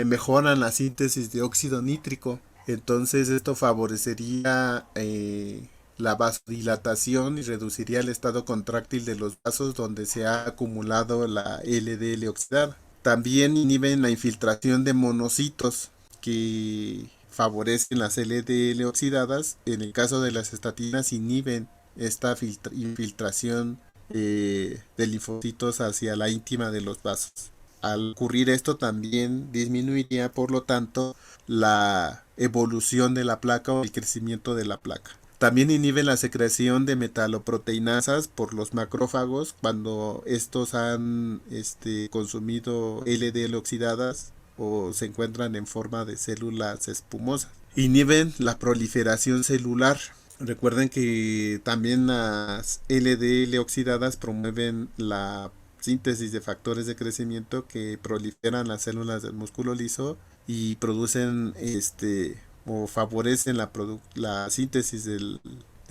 mejoran la síntesis de óxido nítrico. Entonces esto favorecería la vasodilatación y reduciría el estado contráctil de los vasos donde se ha acumulado la LDL oxidada. También inhiben la infiltración de monocitos que favorecen las LDL oxidadas. En el caso de las estatinas inhiben esta infiltración de linfocitos hacia la íntima de los vasos. Al ocurrir esto también disminuiría por lo tanto la evolución de la placa o el crecimiento de la placa. También inhiben la secreción de metaloproteinasas por los macrófagos cuando estos han consumido LDL oxidadas o se encuentran en forma de células espumosas. Inhiben la proliferación celular. Recuerden que también las LDL oxidadas promueven la síntesis de factores de crecimiento que proliferan las células del músculo liso y producen o favorecen la síntesis de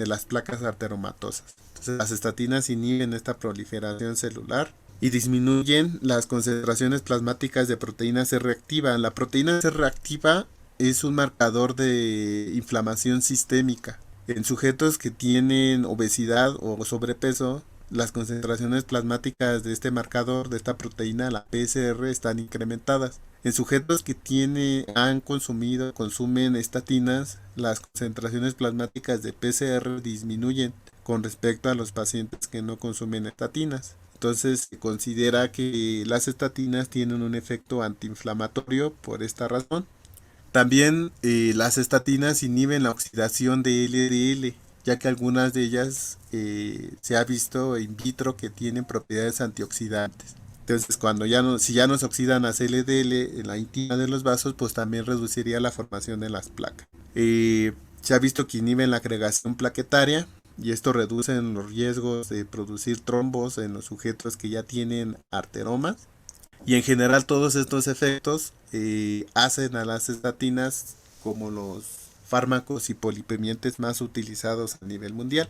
las placas arteriomatosas. Entonces las estatinas inhiben esta proliferación celular y disminuyen las concentraciones plasmáticas de proteína C reactiva. La proteína C reactiva es un marcador de inflamación sistémica. En sujetos que tienen obesidad o sobrepeso, las concentraciones plasmáticas de este marcador, de esta proteína, la PSR, están incrementadas. En sujetos que consumen estatinas, las concentraciones plasmáticas de PCR disminuyen con respecto a los pacientes que no consumen estatinas. Entonces se considera que las estatinas tienen un efecto antiinflamatorio por esta razón. También las estatinas inhiben la oxidación de LDL, ya que algunas de ellas se ha visto in vitro que tienen propiedades antioxidantes. Entonces, si ya no se oxidan las LDL en la íntima de los vasos, pues también reduciría la formación de las placas. Se ha visto que inhiben la agregación plaquetaria. y esto reduce los riesgos de producir trombos en los sujetos que ya tienen arteromas. Y en general todos estos efectos hacen a las estatinas como los fármacos hipolipemiantes más utilizados a nivel mundial.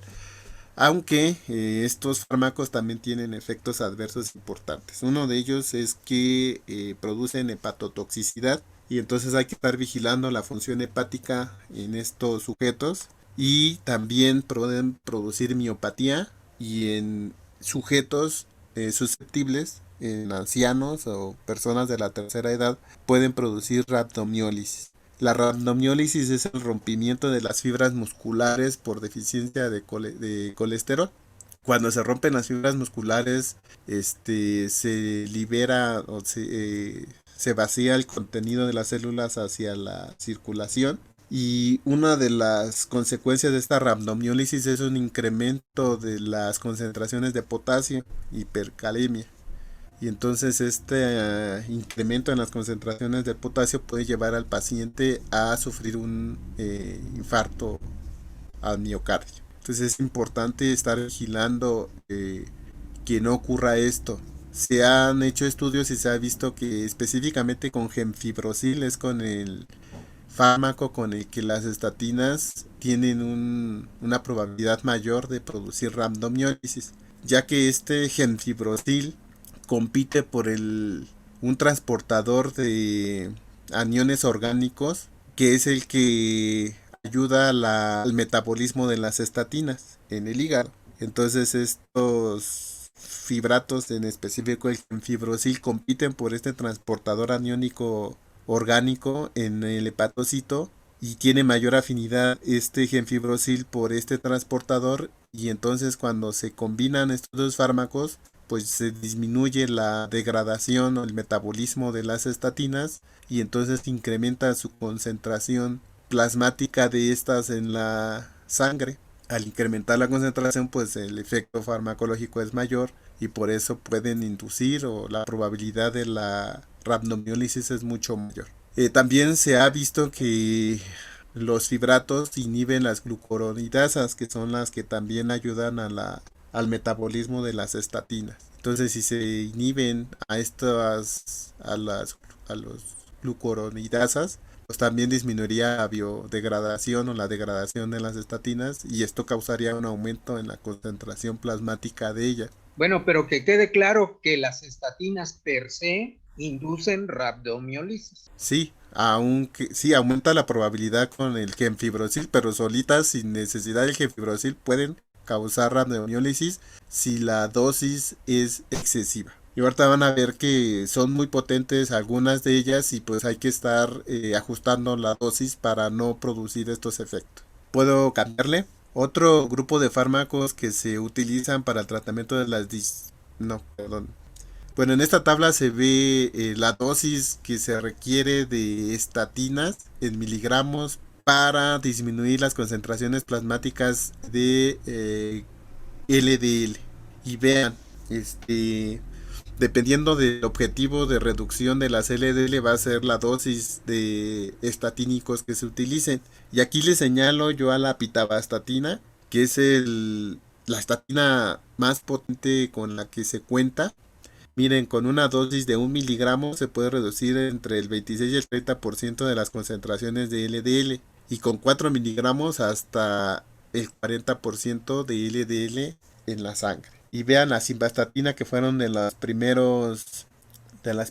Aunque estos fármacos también tienen efectos adversos importantes. Uno de ellos es que producen hepatotoxicidad y entonces hay que estar vigilando la función hepática en estos sujetos. Y también pueden producir miopatía y en sujetos susceptibles, en ancianos o personas de la tercera edad, pueden producir rhabdomiólisis. La rhabdomiólisis es el rompimiento de las fibras musculares por deficiencia de colesterol. Cuando se rompen las fibras musculares, se libera o se vacía el contenido de las células hacia la circulación. Y una de las consecuencias de esta rhabdomiólisis es un incremento de las concentraciones de potasio, hipercalemia. Y entonces este incremento en las concentraciones de potasio puede llevar al paciente a sufrir un infarto al miocardio. Entonces es importante estar vigilando que no ocurra esto. Se han hecho estudios y se ha visto que específicamente con gemfibrozil es con el fármaco con el que las estatinas tienen una probabilidad mayor de producir rhabdomiólisis, ya que este gemfibrozil compite por un transportador de aniones orgánicos que es el que ayuda al metabolismo de las estatinas en el hígado. Entonces estos fibratos, en específico el gemfibrozil, compiten por este transportador aniónico orgánico en el hepatocito y tiene mayor afinidad este gemfibrozil por este transportador, y entonces cuando se combinan estos dos fármacos pues se disminuye la degradación o el metabolismo de las estatinas y entonces incrementa su concentración plasmática de estas en la sangre. Al incrementar la concentración, pues el efecto farmacológico es mayor y por eso pueden inducir, o la probabilidad de la rhabdomiólisis es mucho mayor. También se ha visto que los fibratos inhiben las glucuronidasas, que son las que también ayudan al metabolismo de las estatinas. Entonces, si se inhiben a los glucuronidasas, pues también disminuiría la biodegradación o la degradación de las estatinas, y esto causaría un aumento en la concentración plasmática de ellas. Bueno, pero que quede claro que las estatinas per se inducen rhabdomiólisis. Sí, aunque sí aumenta la probabilidad con el gemfibrozil, pero solitas sin necesidad del gemfibrozil pueden causar rhabdomiólisis si la dosis es excesiva. Y ahorita van a ver que son muy potentes algunas de ellas y pues hay que estar ajustando la dosis para no producir estos efectos. ¿Puedo cambiarle? Otro grupo de fármacos que se utilizan para el tratamiento de las no, perdón. Bueno, en esta tabla se ve la dosis que se requiere de estatinas en miligramos para disminuir las concentraciones plasmáticas de LDL. Y vean, dependiendo del objetivo de reducción de las LDL va a ser la dosis de estatínicos que se utilicen. Y aquí les señalo yo a la pitavastatina, que es la estatina más potente con la que se cuenta. Miren, con una dosis de 1 miligramo se puede reducir entre el 26 y el 30% de las concentraciones de LDL. Y con 4 miligramos hasta el 40% de LDL en la sangre. Y vean la simvastatina, que fueron de las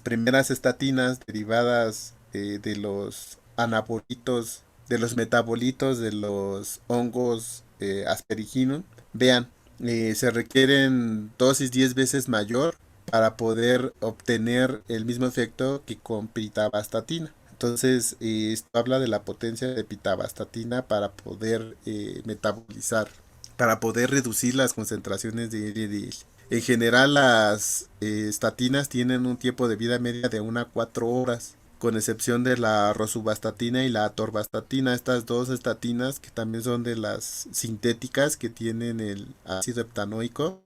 primeras estatinas derivadas de los anabolitos, de los metabolitos de los hongos Aspergillus. Vean, se requieren dosis 10 veces mayor para poder obtener el mismo efecto que con pitavastatina. Entonces, esto habla de la potencia de pitavastatina para poder metabolizar, para poder reducir las concentraciones de LDL. En general, las estatinas tienen un tiempo de vida media de 1 a 4 horas, con excepción de la rosuvastatina y la atorvastatina. Estas dos estatinas, que también son de las sintéticas que tienen el ácido heptanoico,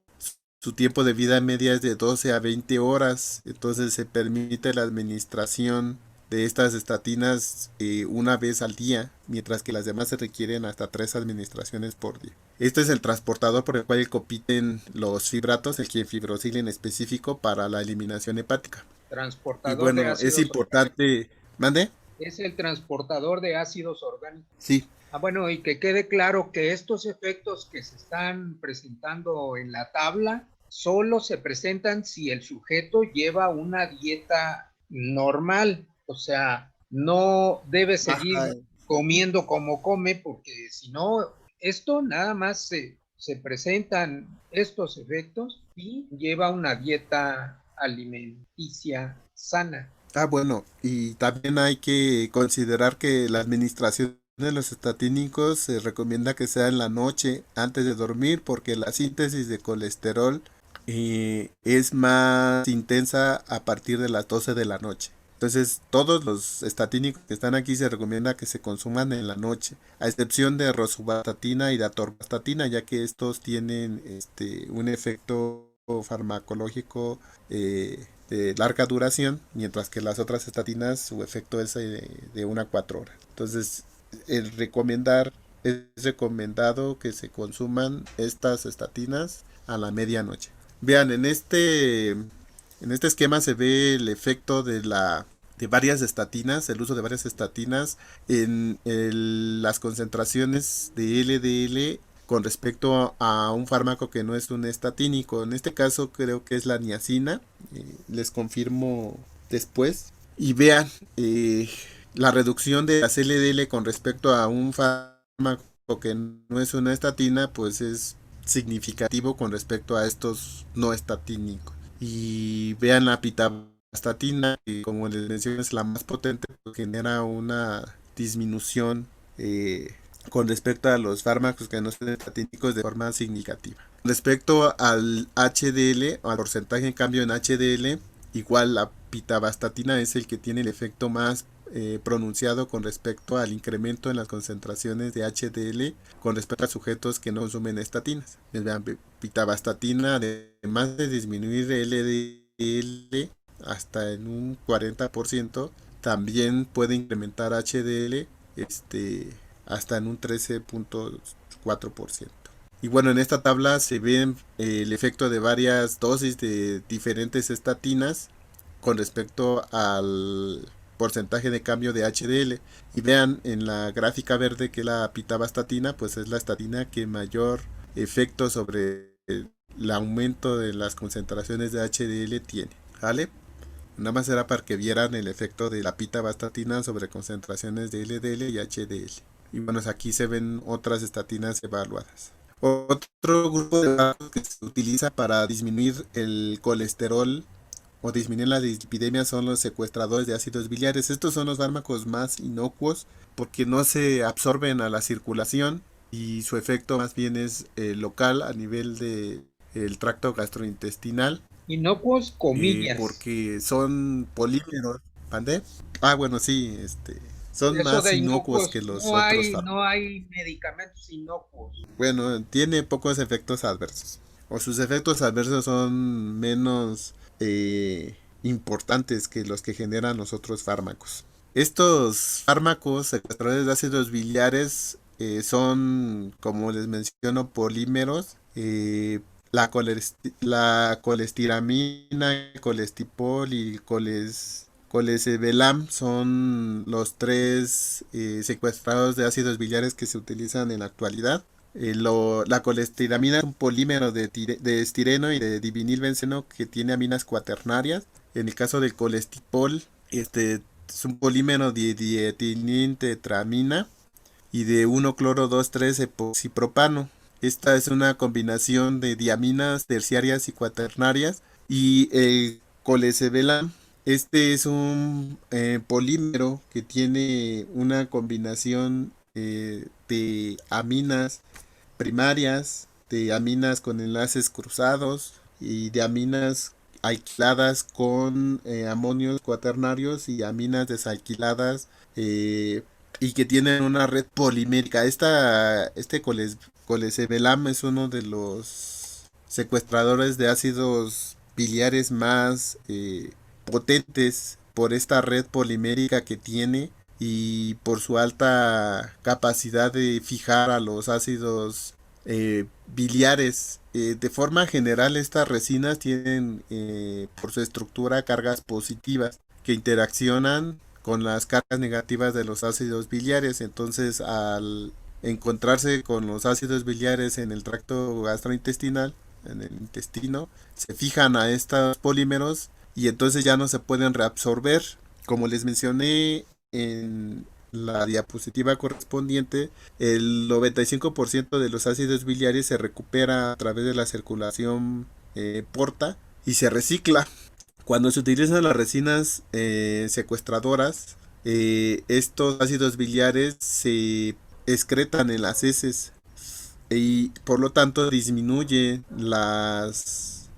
su tiempo de vida media es de 12 a 20 horas. Entonces se permite la administración de estas estatinas una vez al día, mientras que las demás se requieren hasta 3 administraciones por día. Este es el transportador por el cual compiten los fibratos, el quinfibrosil en específico, para la eliminación hepática. Y Transportador de bueno, es ácidos orgánicos. importante... ¿Mande? Es el transportador de ácidos orgánicos. Sí. Bueno, y que quede claro que estos efectos que se están presentando en la tabla solo se presentan si el sujeto lleva una dieta normal, o sea, no debe seguir Ajá. comiendo como come, porque si no, esto nada más se presentan estos efectos y lleva una dieta alimenticia sana. Bueno, y también hay que considerar que la administración de los estatínicos se recomienda que sea en la noche antes de dormir porque la síntesis de colesterol es más intensa a partir de las 12 de la noche. Entonces, todos los estatínicos que están aquí se recomienda que se consuman en la noche, a excepción de rosuvastatina y de atorvastatina, ya que estos tienen un efecto farmacológico de larga duración, mientras que las otras estatinas su efecto es de 1 a 4 horas. Entonces, es recomendado que se consuman estas estatinas a la medianoche. Vean, en este esquema se ve el efecto de varias estatinas, el uso de varias estatinas en las concentraciones de LDL con respecto a un fármaco que no es un estatínico. En este caso creo que es la niacina. Les confirmo después. Y vean, la reducción de las LDL con respecto a un fármaco que no es una estatina, pues es significativo con respecto a estos no estatínicos. Y vean la pitavastatina, que como les mencioné es la más potente, pues genera una disminución con respecto a los fármacos que no son estatínicos de forma significativa. Respecto al HDL, al porcentaje en cambio en HDL, igual la pitavastatina es el que tiene el efecto más pronunciado con respecto al incremento en las concentraciones de HDL con respecto a sujetos que no consumen estatinas. Vean, pitavastatina, además de disminuir LDL hasta en un 40%, también puede incrementar HDL hasta en un 13.4%. Y bueno, en esta tabla se ve el efecto de varias dosis de diferentes estatinas con respecto al porcentaje de cambio de HDL. Y vean en la gráfica verde que la pitavastatina pues es la estatina que mayor efecto sobre el aumento de las concentraciones de HDL tiene. ¿Vale? Nada más era para que vieran el efecto de la pitavastatina sobre concentraciones de LDL y HDL. Y bueno, aquí se ven otras estatinas evaluadas. Otro grupo de fármacos que se utiliza para disminuir el colesterol o disminuir la dislipidemia son los secuestradores de ácidos biliares. Estos son los fármacos más inocuos porque no se absorben a la circulación y su efecto más bien es local a nivel del tracto gastrointestinal. Inocuos, comillas. Porque son polímeros. ¿Pande? Bueno, sí, son Eso más de inocuos que inocuos, los no otros hay, fármacos. no hay medicamentos inocuos. Bueno, tiene pocos efectos adversos. O sus efectos adversos son menos importantes que los que generan los otros fármacos. Estos fármacos secuestradores de ácidos biliares son, como les menciono, polímeros. La colestiramina, el colestipol y colesevelam son los tres secuestrados de ácidos biliares que se utilizan en la actualidad. La colestiramina es un polímero de estireno y de divinilbenceno que tiene aminas cuaternarias. En el caso del colestipol, es un polímero de dietililtetramina y de 1-cloro-2,3-epoxipropano. Esta es una combinación de diaminas terciarias y cuaternarias. Y el colesevelam, este es un polímero que tiene una combinación de aminas primarias, de aminas con enlaces cruzados y de aminas alquiladas con amonios cuaternarios y aminas desalquiladas y que tienen una red polimérica. Colesevelam es uno de los secuestradores de ácidos biliares más potentes por esta red polimérica que tiene y por su alta capacidad de fijar a los ácidos biliares. De forma general, estas resinas tienen por su estructura cargas positivas que interaccionan con las cargas negativas de los ácidos biliares. Entonces, al encontrarse con los ácidos biliares en el tracto gastrointestinal, en el intestino, se fijan a estos polímeros y entonces ya no se pueden reabsorber. Como les mencioné en la diapositiva correspondiente, el 95% de los ácidos biliares se recupera a través de la circulación porta y se recicla. Cuando se utilizan las resinas secuestradoras, estos ácidos biliares se excretan en las heces y por lo tanto disminuye las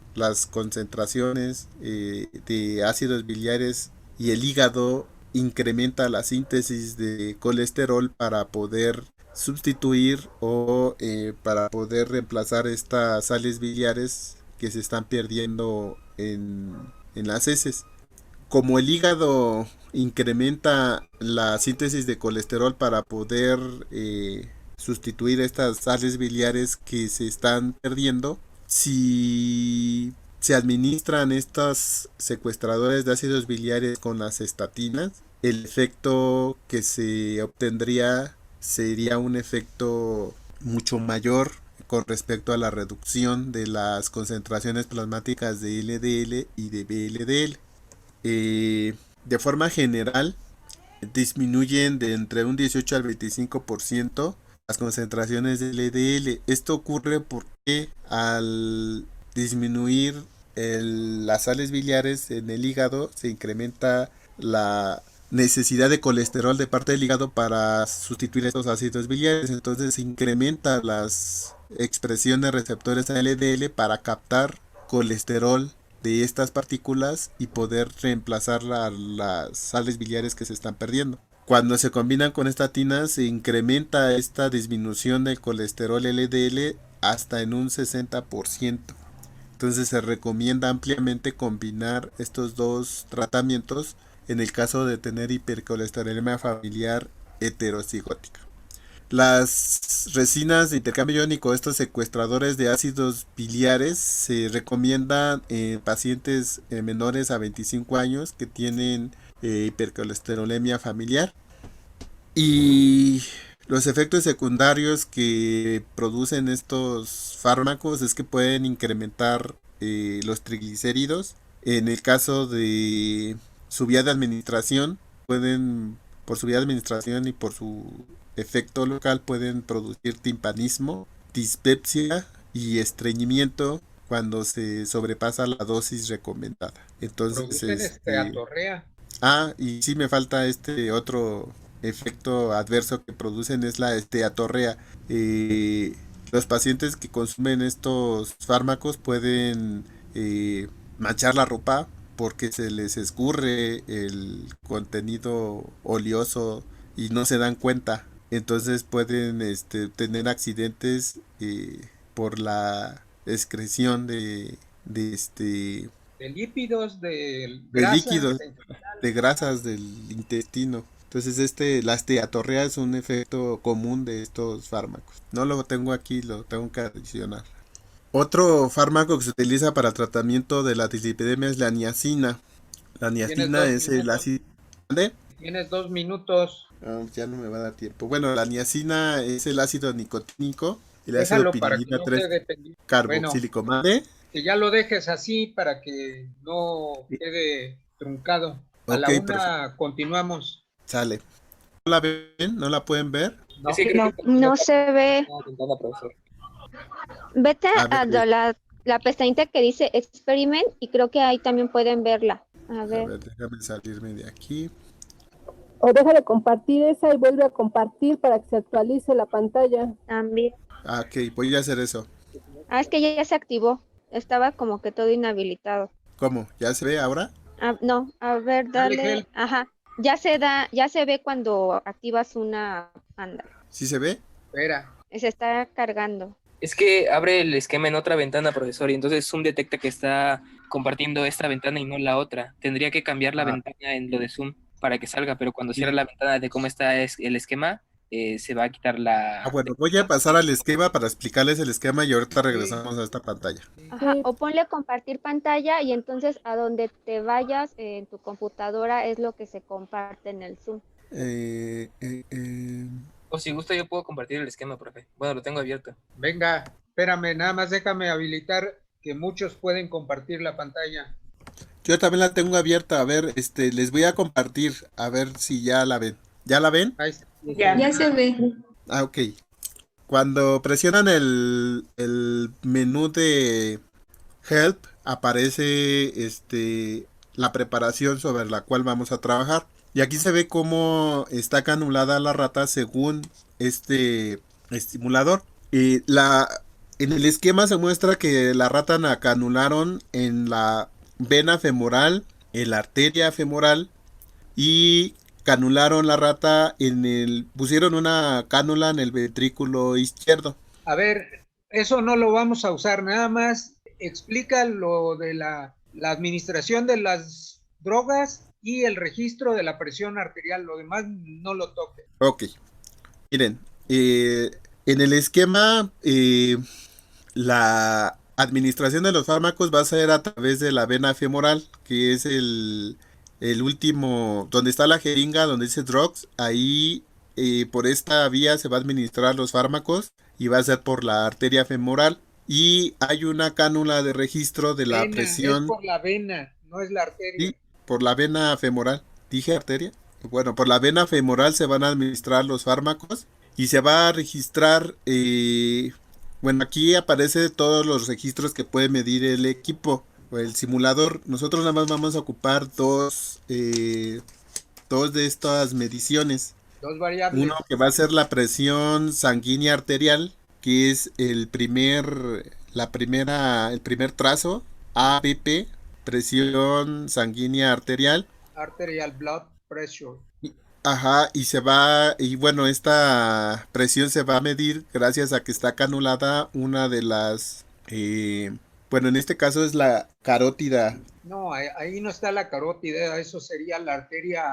concentraciones de ácidos biliares y el hígado incrementa la síntesis de colesterol para poder sustituir o para poder reemplazar estas sales biliares que se están perdiendo en las heces. Como el hígado incrementa la síntesis de colesterol para poder sustituir estas sales biliares que se están perdiendo, si se administran estos secuestradores de ácidos biliares con las estatinas, el efecto que se obtendría sería un efecto mucho mayor con respecto a la reducción de las concentraciones plasmáticas de LDL y de VLDL. De forma general, disminuyen de entre un 18 al 25% las concentraciones de LDL. Esto ocurre porque al disminuir las sales biliares en el hígado se incrementa la necesidad de colesterol de parte del hígado para sustituir estos ácidos biliares. Entonces se incrementa las expresión de receptores LDL para captar colesterol de estas partículas y poder reemplazar las sales biliares que se están perdiendo. Cuando se combinan con estatinas se incrementa esta disminución del colesterol LDL hasta en un 60%. Entonces se recomienda ampliamente combinar estos dos tratamientos en el caso de tener hipercolesterolemia familiar heterocigótica. Las resinas de intercambio iónico, estos secuestradores de ácidos biliares, se recomiendan en pacientes menores a 25 años que tienen hipercolesterolemia familiar. Y los efectos secundarios que producen estos fármacos es que pueden incrementar los triglicéridos. En el caso de su vía de administración, por su vía de administración y por su efecto local, pueden producir timpanismo, dispepsia y estreñimiento cuando se sobrepasa la dosis recomendada. Entonces, atorrea. y sí me falta este otro efecto adverso que producen, es la esteatorrea. Los pacientes que consumen estos fármacos pueden manchar la ropa porque se les escurre el contenido oleoso y no se dan cuenta. Entonces pueden tener accidentes por la excreción de lípidos, de líquidos, de grasas del intestino. Entonces la esteatorrea es un efecto común de estos fármacos. No lo tengo aquí, lo tengo que adicionar. Otro fármaco que se utiliza para tratamiento de la dislipidemia es la niacina. La niacina es el ácido. ¿Dónde? Tienes 2 minutos. Ya no me va a dar tiempo. Bueno, la niacina es el ácido nicotínico y el Déjalo ácido para que piridina no 3 carboxílico. Bueno, que ya lo dejes así para que no quede truncado. A la una continuamos. Sale. ¿No la ven? ¿No la pueden ver? No se ve. Vete a la pestañita que dice Experiment y creo que ahí también pueden verla. A ver, déjame salirme de aquí. O deja de compartir esa y vuelve a compartir para que se actualice la pantalla. También. Ok, voy a hacer eso. Es que ya se activó. Estaba como que todo inhabilitado. ¿Cómo? ¿Ya se ve ahora? No, a ver, dale. Ajá. Ya se ve cuando activas una panda. ¿Sí se ve? Espera. Se está cargando. Es que abre el esquema en otra ventana, profesor, y entonces Zoom detecta que está compartiendo esta ventana y no la otra. Tendría que cambiar la Ah. ventana en lo de Zoom para que salga, pero cuando cierre la ventana de cómo está el esquema, se va a quitar la... Bueno, voy a pasar al esquema para explicarles el esquema y ahorita regresamos a esta pantalla. Ajá, Sí. o ponle compartir pantalla y entonces a donde te vayas en tu computadora es lo que se comparte en el Zoom. O si gusta yo puedo compartir el esquema, profe. Bueno, lo tengo abierto. Venga, espérame, nada más déjame habilitar que muchos pueden compartir la pantalla. Yo también la tengo abierta, a ver, les voy a compartir, a ver si ya la ven. ¿Ya la ven? Ahí está. Ya se ve. Ah, ok. Cuando presionan el menú de Help, aparece la preparación sobre la cual vamos a trabajar. Y aquí se ve cómo está canulada la rata según este estimulador. En el esquema se muestra que la rata la canularon en la vena femoral, en la arteria femoral y canularon la rata pusieron una cánula en el ventrículo izquierdo. A ver, eso no lo vamos a usar, nada más explica lo de la administración de las drogas y el registro de la presión arterial, lo demás no lo toque. Ok, miren, en el esquema la administración de los fármacos va a ser a través de la vena femoral, que es el último, donde está la jeringa, donde dice drugs, ahí por esta vía se va a administrar los fármacos y va a ser por la arteria femoral. Y hay una cánula de registro de la presión. Es por la vena, no es la arteria. Sí, por la vena femoral. ¿Dije arteria? Bueno, por la vena femoral se van a administrar los fármacos y se va a registrar. Bueno, aquí aparece todos los registros que puede medir el equipo o el simulador. Nosotros nada más vamos a ocupar dos de estas mediciones. Dos variables. Uno que va a ser la presión sanguínea arterial, que es el primer trazo, ABP, presión sanguínea arterial. Arterial blood pressure. Ajá, y bueno, esta presión se va a medir gracias a que está canulada una de las, bueno, en este caso es la carótida. No, ahí no está la carótida, eso sería la arteria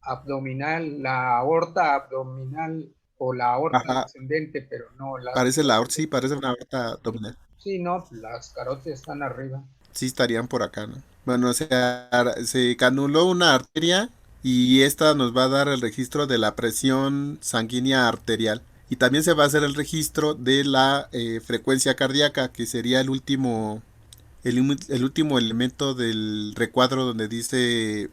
abdominal, la aorta abdominal o la aorta descendente, pero no la... Parece la aorta, sí, parece una aorta abdominal. Sí, no, las carótidas están arriba. Sí, estarían por acá, ¿no? Bueno, se canuló una arteria y esta nos va a dar el registro de la presión sanguínea arterial. Y también se va a hacer el registro de la frecuencia cardíaca, que sería el último elemento del recuadro donde dice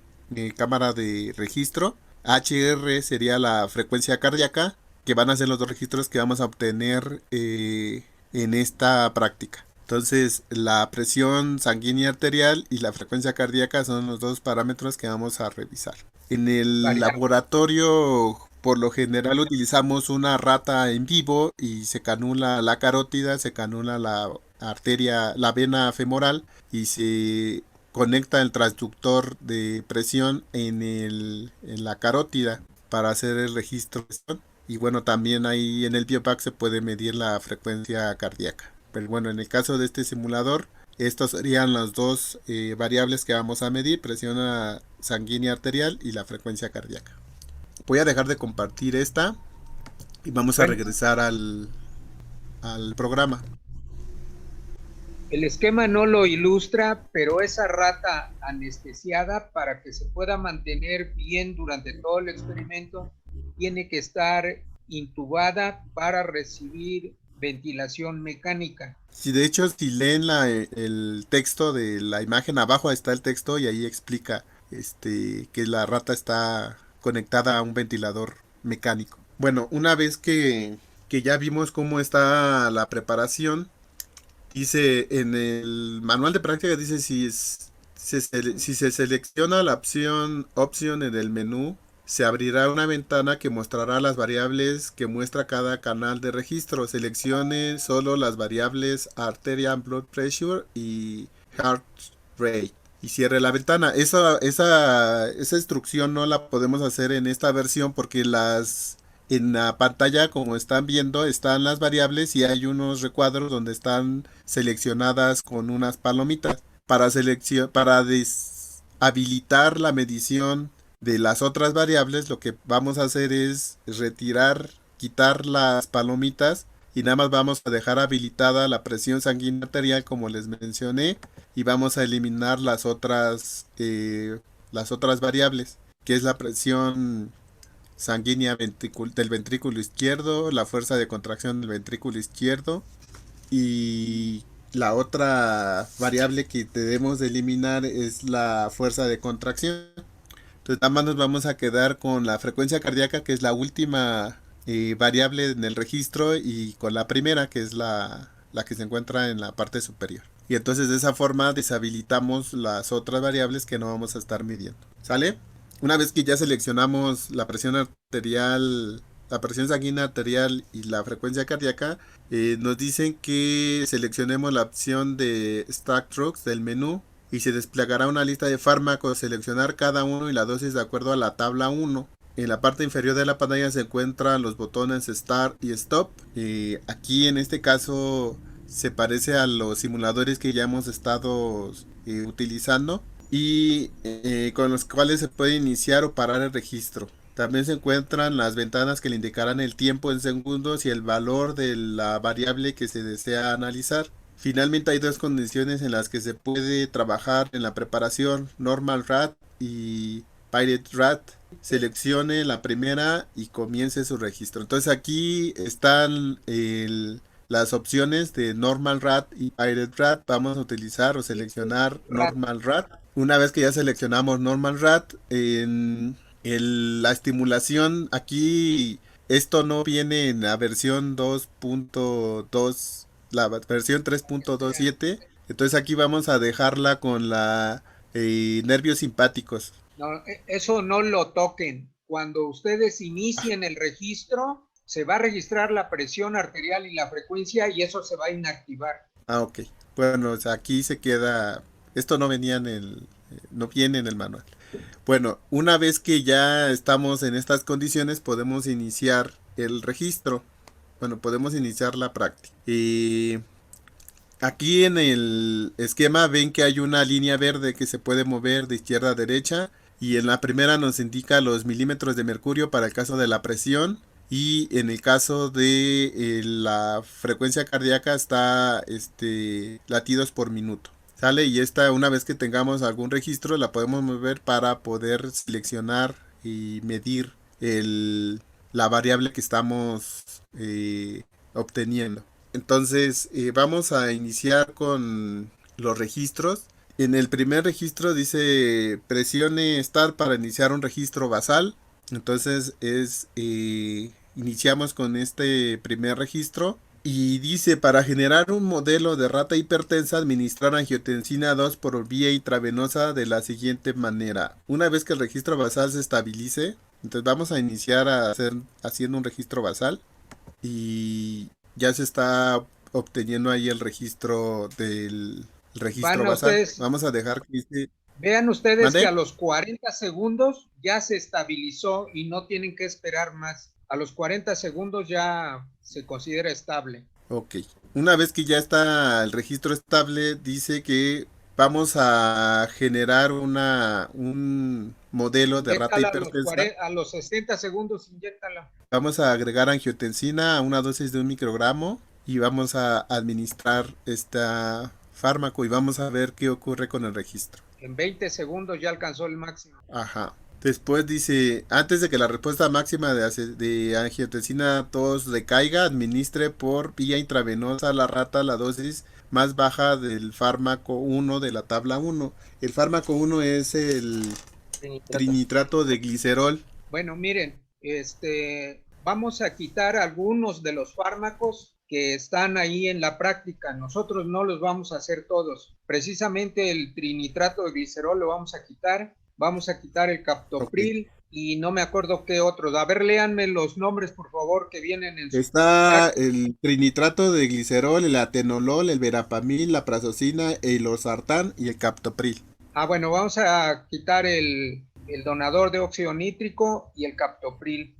cámara de registro. HR sería la frecuencia cardíaca, que van a ser los dos registros que vamos a obtener en esta práctica. Entonces, la presión sanguínea arterial y la frecuencia cardíaca son los dos parámetros que vamos a revisar. En el laboratorio, por lo general, utilizamos una rata en vivo y se canula la carótida, se canula la arteria, la vena femoral y se conecta el transductor de presión en la carótida para hacer el registro. Y bueno, también ahí en el biopack se puede medir la frecuencia cardíaca. Pero bueno, en el caso de este simulador, estos serían las dos variables que vamos a medir, presión sanguínea arterial y la frecuencia cardíaca. Voy a dejar de compartir esta y vamos a regresar al programa. El esquema no lo ilustra, pero esa rata anestesiada, para que se pueda mantener bien durante todo el experimento, tiene que estar intubada para recibir ventilación mecánica. Sí, de hecho, si leen el texto de la imagen, abajo está el texto y ahí explica que la rata está conectada a un ventilador mecánico. Bueno, una vez que ya vimos cómo está la preparación, dice en el manual de práctica, dice si se selecciona la opción en el menú, se abrirá una ventana que mostrará las variables que muestra cada canal de registro. Seleccione solo las variables arterial blood pressure y heart rate y cierre la ventana. Esa instrucción no la podemos hacer en esta versión porque en la pantalla, como están viendo, están las variables y hay unos recuadros donde están seleccionadas con unas palomitas. para deshabilitar la medición de las otras variables, lo que vamos a hacer es quitar las palomitas y nada más vamos a dejar habilitada la presión sanguínea arterial como les mencioné y vamos a eliminar las otras variables, que es la presión sanguínea del ventrículo izquierdo, la fuerza de contracción del ventrículo izquierdo y la otra variable que debemos de eliminar es la fuerza de contracción. Entonces nada más nos vamos a quedar con la frecuencia cardíaca, que es la última variable en el registro, y con la primera, que es la que se encuentra en la parte superior. Y entonces de esa forma deshabilitamos las otras variables que no vamos a estar midiendo. ¿Sale? Una vez que ya seleccionamos la presión arterial, la presión sanguínea arterial y la frecuencia cardíaca, nos dicen que seleccionemos la opción de Start Drugs del menú y se desplegará una lista de fármacos, seleccionar cada uno y la dosis de acuerdo a la tabla 1. En la parte inferior de la pantalla se encuentran los botones Start y Stop. Aquí en este caso se parece a los simuladores que ya hemos estado utilizando y con los cuales se puede iniciar o parar el registro. También se encuentran las ventanas que le indicarán el tiempo en segundos y el valor de la variable que se desea analizar. Finalmente hay dos condiciones en las que se puede trabajar en la preparación: Normal Rat y Pirate Rat. Seleccione la primera y comience su registro. Entonces aquí están las opciones de Normal Rat y Pirate Rat. Vamos a utilizar o seleccionar Normal Rat. Una vez que ya seleccionamos Normal Rat, la estimulación aquí, esto no viene en la versión 2.2, la versión 3.27. Entonces aquí vamos a dejarla con la nervios simpáticos. No, eso no lo toquen. Cuando ustedes inicien el registro, se va a registrar la presión arterial y la frecuencia y eso se va a inactivar. Ok. Bueno, o sea, aquí se queda. Esto no venía no viene en el manual. Bueno, una vez que ya estamos en estas condiciones, podemos iniciar el registro. Bueno, podemos iniciar la práctica. Aquí en el esquema ven que hay una línea verde que se puede mover de izquierda a derecha. Y en la primera nos indica los milímetros de mercurio para el caso de la presión. Y en el caso de la frecuencia cardíaca está latidos por minuto. ¿Sale? Y una vez que tengamos algún registro, la podemos mover para poder seleccionar y medir la variable que estamos obteniendo. Entonces vamos a iniciar con los registros. En el primer registro dice presione Start para iniciar un registro basal. Entonces iniciamos con este primer registro. Y dice, para generar un modelo de rata hipertensa, administrar angiotensina 2 por vía intravenosa de la siguiente manera. Una vez que el registro basal se estabilice, entonces vamos a iniciar haciendo un registro basal. Y ya se está obteniendo ahí el registro del registro basal. Vamos a dejar que dice... Vean ustedes, ¿mande? Que a los 40 segundos ya se estabilizó y no tienen que esperar más. A los 40 segundos ya se considera estable. Ok. Una vez que ya está el registro estable, dice que vamos a generar un modelo de rata hipertensa. A los 60 segundos, inyéctala. Vamos a agregar angiotensina a una dosis de 1 microgramo y vamos a administrar este fármaco y vamos a ver qué ocurre con el registro. En 20 segundos ya alcanzó el máximo. Ajá. Después dice, antes de que la respuesta máxima de angiotensina 2 decaiga, administre por vía intravenosa a la rata la dosis más baja del fármaco 1 de la tabla 1. El fármaco 1 es el trinitrato de glicerol. Bueno, miren, vamos a quitar algunos de los fármacos que están ahí en la práctica. Nosotros no los vamos a hacer todos. Precisamente el trinitrato de glicerol lo vamos a quitar. Vamos a quitar el captopril y no me acuerdo qué otros. A ver, léanme los nombres, por favor, que vienen en su... Está el trinitrato de glicerol, el atenolol, el verapamil, la prazosina, el losartán y el captopril. Bueno, vamos a quitar el donador de óxido nítrico y el captopril.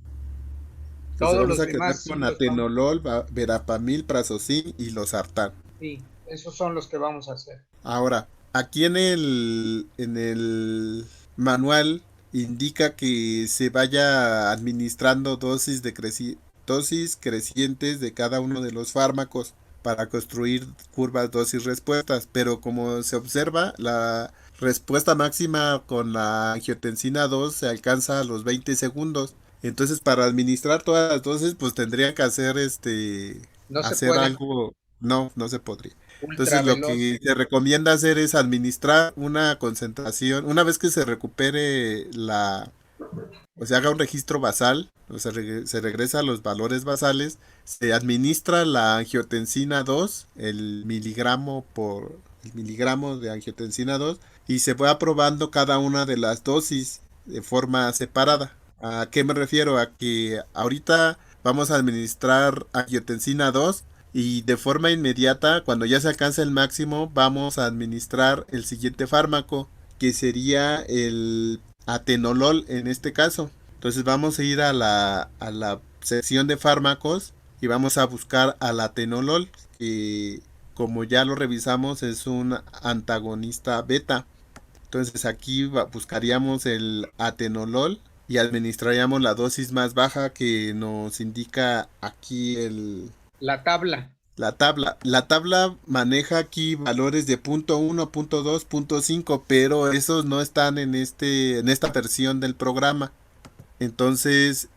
Todos los demás con atenolol, verapamil, prazosina y losartán. Sí, esos son los que vamos a hacer. Ahora, aquí en el manual indica que se vaya administrando dosis crecientes de cada uno de los fármacos para construir curvas dosis-respuestas, pero como se observa, la respuesta máxima con la angiotensina 2 se alcanza a los 20 segundos. Entonces, para administrar todas las dosis, pues tendría que hacer No se hacer puede. algo. No, no se podría. Ultra Entonces, lo veloz. que se recomienda hacer es administrar una concentración, una vez que se recupere o se haga un registro basal, o se regresa a los valores basales, se administra la angiotensina 2, el miligramo de angiotensina 2, y se va probando cada una de las dosis de forma separada. ¿A qué me refiero? A que ahorita vamos a administrar angiotensina 2 y de forma inmediata, cuando ya se alcance el máximo, vamos a administrar el siguiente fármaco, que sería el atenolol en este caso. Entonces vamos a ir a la sección de fármacos y vamos a buscar al atenolol, que como ya lo revisamos es un antagonista beta. Entonces aquí buscaríamos el atenolol y administraríamos la dosis más baja que nos indica aquí La tabla. La tabla maneja aquí valores de .1, .2, .5, pero esos no están en esta versión del programa. Entonces,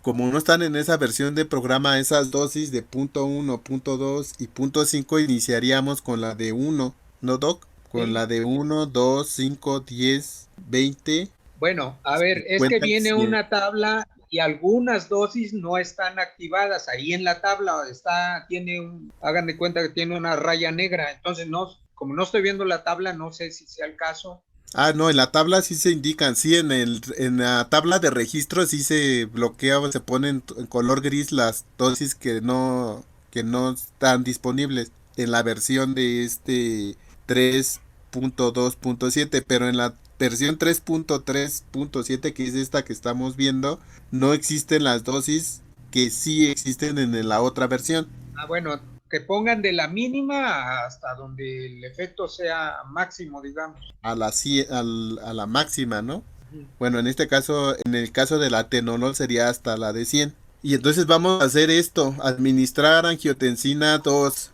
como no están en esa versión del programa, esas dosis de .1, .2 y .5 iniciaríamos con la de 1, ¿no, Doc? Con Sí. la de 1, 2, 5, 10, 20. Bueno, a ver, es que 50, viene 100. una tabla y algunas dosis no están activadas. Ahí en la tabla hagan de cuenta que tiene una raya negra. Entonces, como no estoy viendo la tabla, no sé si sea el caso. Ah, no, en la tabla sí se indican, sí, en la tabla de registro sí se bloquea o se ponen en color gris las dosis que no están disponibles en la versión de 3.2.7, pero en la versión 3.3.7, que es esta que estamos viendo, no existen las dosis que sí existen en la otra versión. Ah, bueno, que pongan de la mínima hasta donde el efecto sea máximo, digamos. A la máxima, ¿no? Ujú. Bueno, en este caso, en el caso del atenolol sería hasta la de 100. Y entonces vamos a hacer esto, administrar angiotensina 2,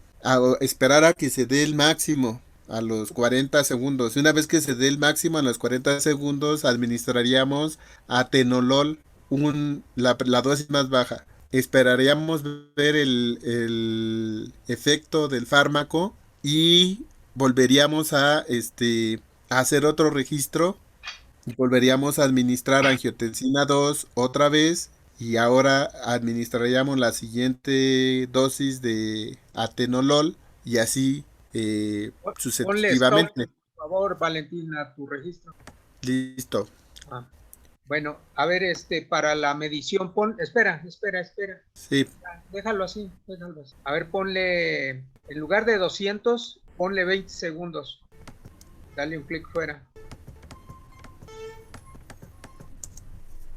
esperar a que se dé el máximo a los 40 segundos. Una vez que se dé el máximo a los 40 segundos, administraríamos atenolol, la dosis más baja. Esperaríamos ver el efecto del fármaco y volveríamos a hacer otro registro y volveríamos a administrar angiotensina 2 otra vez y ahora administraríamos la siguiente dosis de atenolol y así Ponle stop, sucesivamente. por favor, Valentina, tu registro. Listo. Ah. Bueno, a ver, para la medición, espera. Sí, Déjalo así. A ver, ponle, en lugar de 200, ponle 20 segundos. Dale un clic fuera.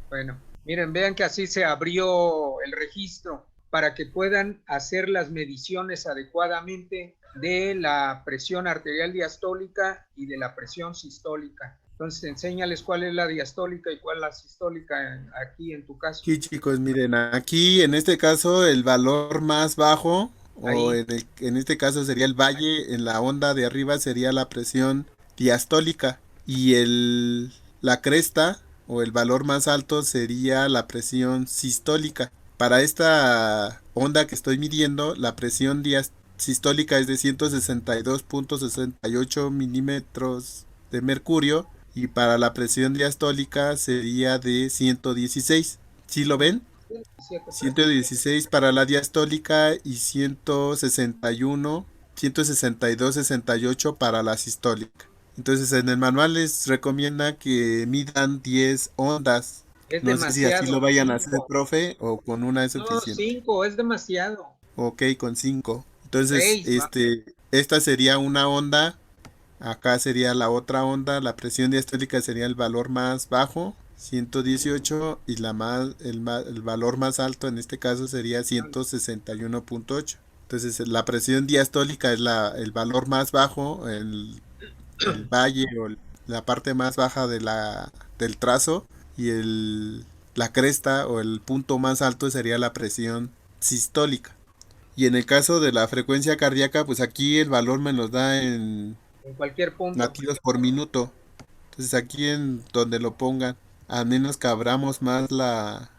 Bueno, miren, vean que así se abrió el registro para que puedan hacer las mediciones adecuadamente de la presión arterial diastólica y de la presión sistólica. Entonces, enséñales cuál es la diastólica y cuál es la sistólica aquí en tu caso. aquí chicos, miren, aquí en este caso el valor más bajo, o Ahí. en este caso sería el valle, en la onda de arriba sería la presión diastólica y la cresta o el valor más alto sería la presión sistólica. Para esta onda que estoy midiendo, la presión sistólica es de 162.68 milímetros de mercurio y para la presión diastólica sería de 116. ¿Sí lo ven? 116 para la diastólica y 162.68 para la sistólica. Entonces en el manual les recomienda que midan 10 ondas. Es No sé si así lo vayan a hacer, profe, o con una es No, suficiente. 5 es demasiado. Ok, con 5. Entonces, 6, esta sería una onda. Acá sería la otra onda. La presión diastólica sería el valor más bajo, 118, y el valor más alto en este caso sería 161.8. Entonces la presión diastólica es el valor más bajo, el valle o la parte más baja del trazo, y la cresta o el punto más alto sería la presión sistólica. Y en el caso de la frecuencia cardíaca, pues aquí el valor me los da en cualquier punto. latidos por minuto. Entonces aquí en donde lo pongan, a menos que abramos más la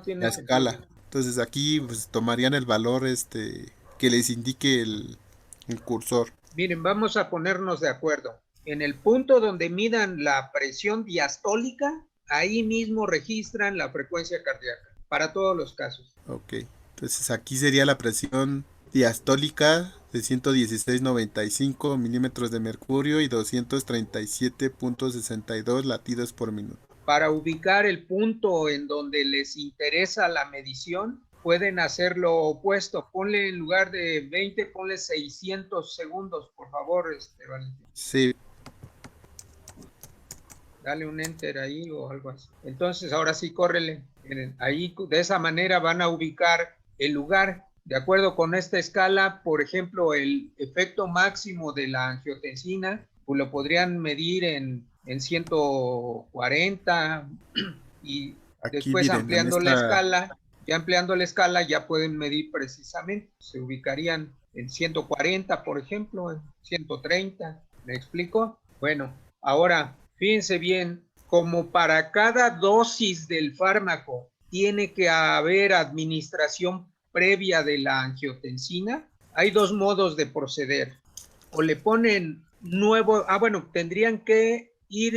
tiene escala. sentido. Entonces aquí pues tomarían el valor que les indique el cursor. Miren, vamos a ponernos de acuerdo. En el punto donde midan la presión diastólica, ahí mismo registran la frecuencia cardíaca, para todos los casos. Ok, entonces aquí sería la presión diastólica de 116,95 milímetros de mercurio y 237,62 latidos por minuto. Para ubicar el punto en donde les interesa la medición, pueden hacer lo opuesto. Ponle en lugar de 20, ponle 600 segundos, por favor, Valentín. Sí. Dale un enter ahí o algo así. Entonces, ahora sí, córrele. Miren, ahí de esa manera van a ubicar el lugar. De acuerdo con esta escala, por ejemplo, el efecto máximo de la angiotensina, pues lo podrían medir en 140 y aquí después miren, ampliando la escala, ya pueden medir precisamente. Se ubicarían en 140, por ejemplo, en 130. ¿Me explico? Bueno, ahora, fíjense bien, como para cada dosis del fármaco tiene que haber administración previa de la angiotensina, hay dos modos de proceder. O le ponen tendrían que ir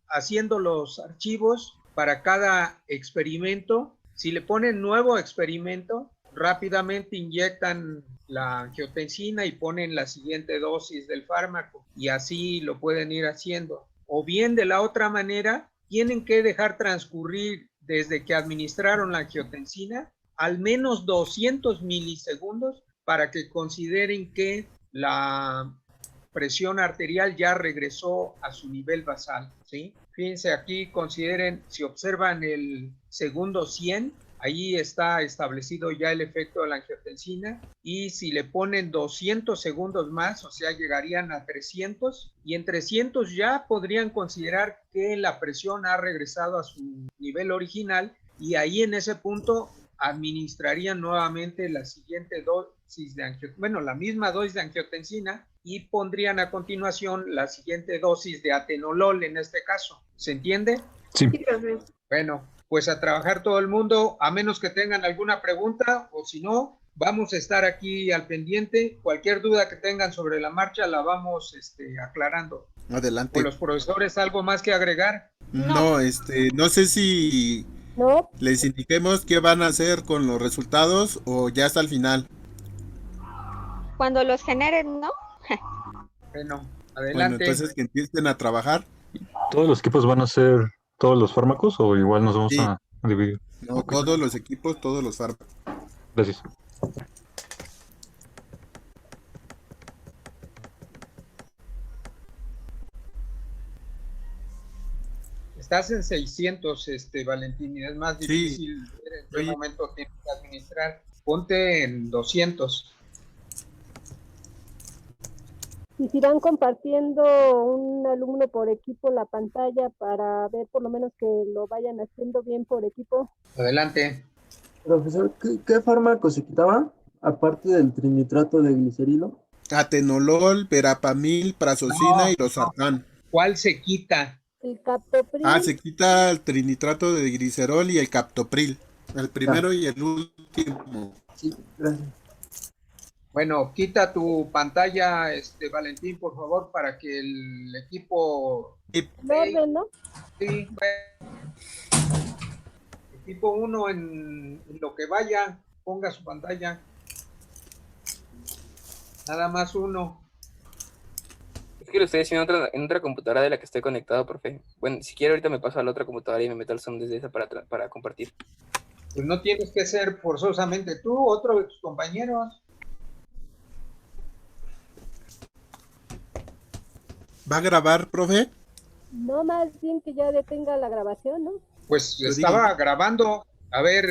haciendo los archivos para cada experimento. Si le ponen nuevo experimento, rápidamente inyectan la angiotensina y ponen la siguiente dosis del fármaco, y así lo pueden ir haciendo. O bien, de la otra manera, tienen que dejar transcurrir desde que administraron la angiotensina al menos 200 milisegundos para que consideren que la presión arterial ya regresó a su nivel basal, ¿sí? Fíjense aquí, consideren, si observan el segundo 100, ahí está establecido ya el efecto de la angiotensina, y si le ponen 200 segundos más, o sea, llegarían a 300, y en 300 ya podrían considerar que la presión ha regresado a su nivel original, y ahí en ese punto administrarían nuevamente la siguiente dosis la misma dosis de angiotensina, y pondrían a continuación la siguiente dosis de atenolol en este caso. ¿Se entiende? Sí. Bueno, pues a trabajar todo el mundo, a menos que tengan alguna pregunta, o si no, vamos a estar aquí al pendiente. Cualquier duda que tengan sobre la marcha la vamos aclarando. Adelante. ¿O los profesores algo más que agregar? No, no sé si les indiquemos qué van a hacer con los resultados o ya hasta el final. Cuando los generen, ¿no? Bueno, adelante. Bueno, entonces que empiecen a trabajar. ¿Todos los equipos van a ser todos los fármacos o igual nos vamos a dividir? No, Okay. todos los equipos, todos los fármacos. Gracias. Estás en 600, Valentín, y es más difícil ver en qué momento tienes que administrar. Ponte en 200. Y si van compartiendo un alumno por equipo la pantalla para ver por lo menos que lo vayan haciendo bien por equipo. Adelante. Profesor, ¿qué fármaco se quitaba aparte del trinitrato de glicerilo? Atenolol, verapamil, prazosina y losartán. ¿Cuál se quita? El captopril. Se quita el trinitrato de glicerol y el captopril. El primero y el último. Sí, gracias. Bueno, quita tu pantalla, Valentín, por favor, para que el equipo... Orden, ¿no? Sí, equipo 1 en lo que vaya, ponga su pantalla. Nada más uno. Es que lo estoy haciendo en otra computadora de la que estoy conectado, profe. Bueno, si quiere ahorita me paso a la otra computadora y me meto al Zoom desde esa para compartir. Pues no tienes que ser forzosamente tú, otro de tus compañeros. ¿Va a grabar, profe? No, más bien que ya detenga la grabación, ¿no? Pues estaba grabando. A ver,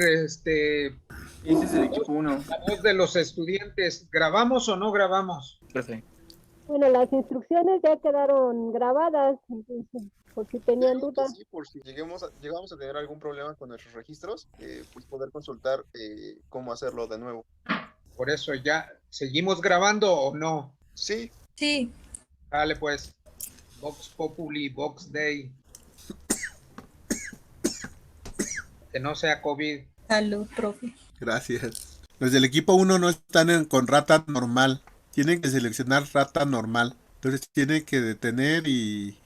Ese es el equipo 1. La voz de los estudiantes, ¿grabamos o no grabamos? Profe. Bueno, las instrucciones ya quedaron grabadas, entonces, por si tenían dudas. Sí, por si llegamos a tener algún problema con nuestros registros, pues poder consultar cómo hacerlo de nuevo. Por eso ya, ¿seguimos grabando o no? Sí. Sí. Dale pues, Vox Populi, Vox Day. Que no sea COVID. Salud, profe. Gracias. Los del equipo 1 no están con rata normal. Tienen que seleccionar rata normal. Entonces tienen que detener y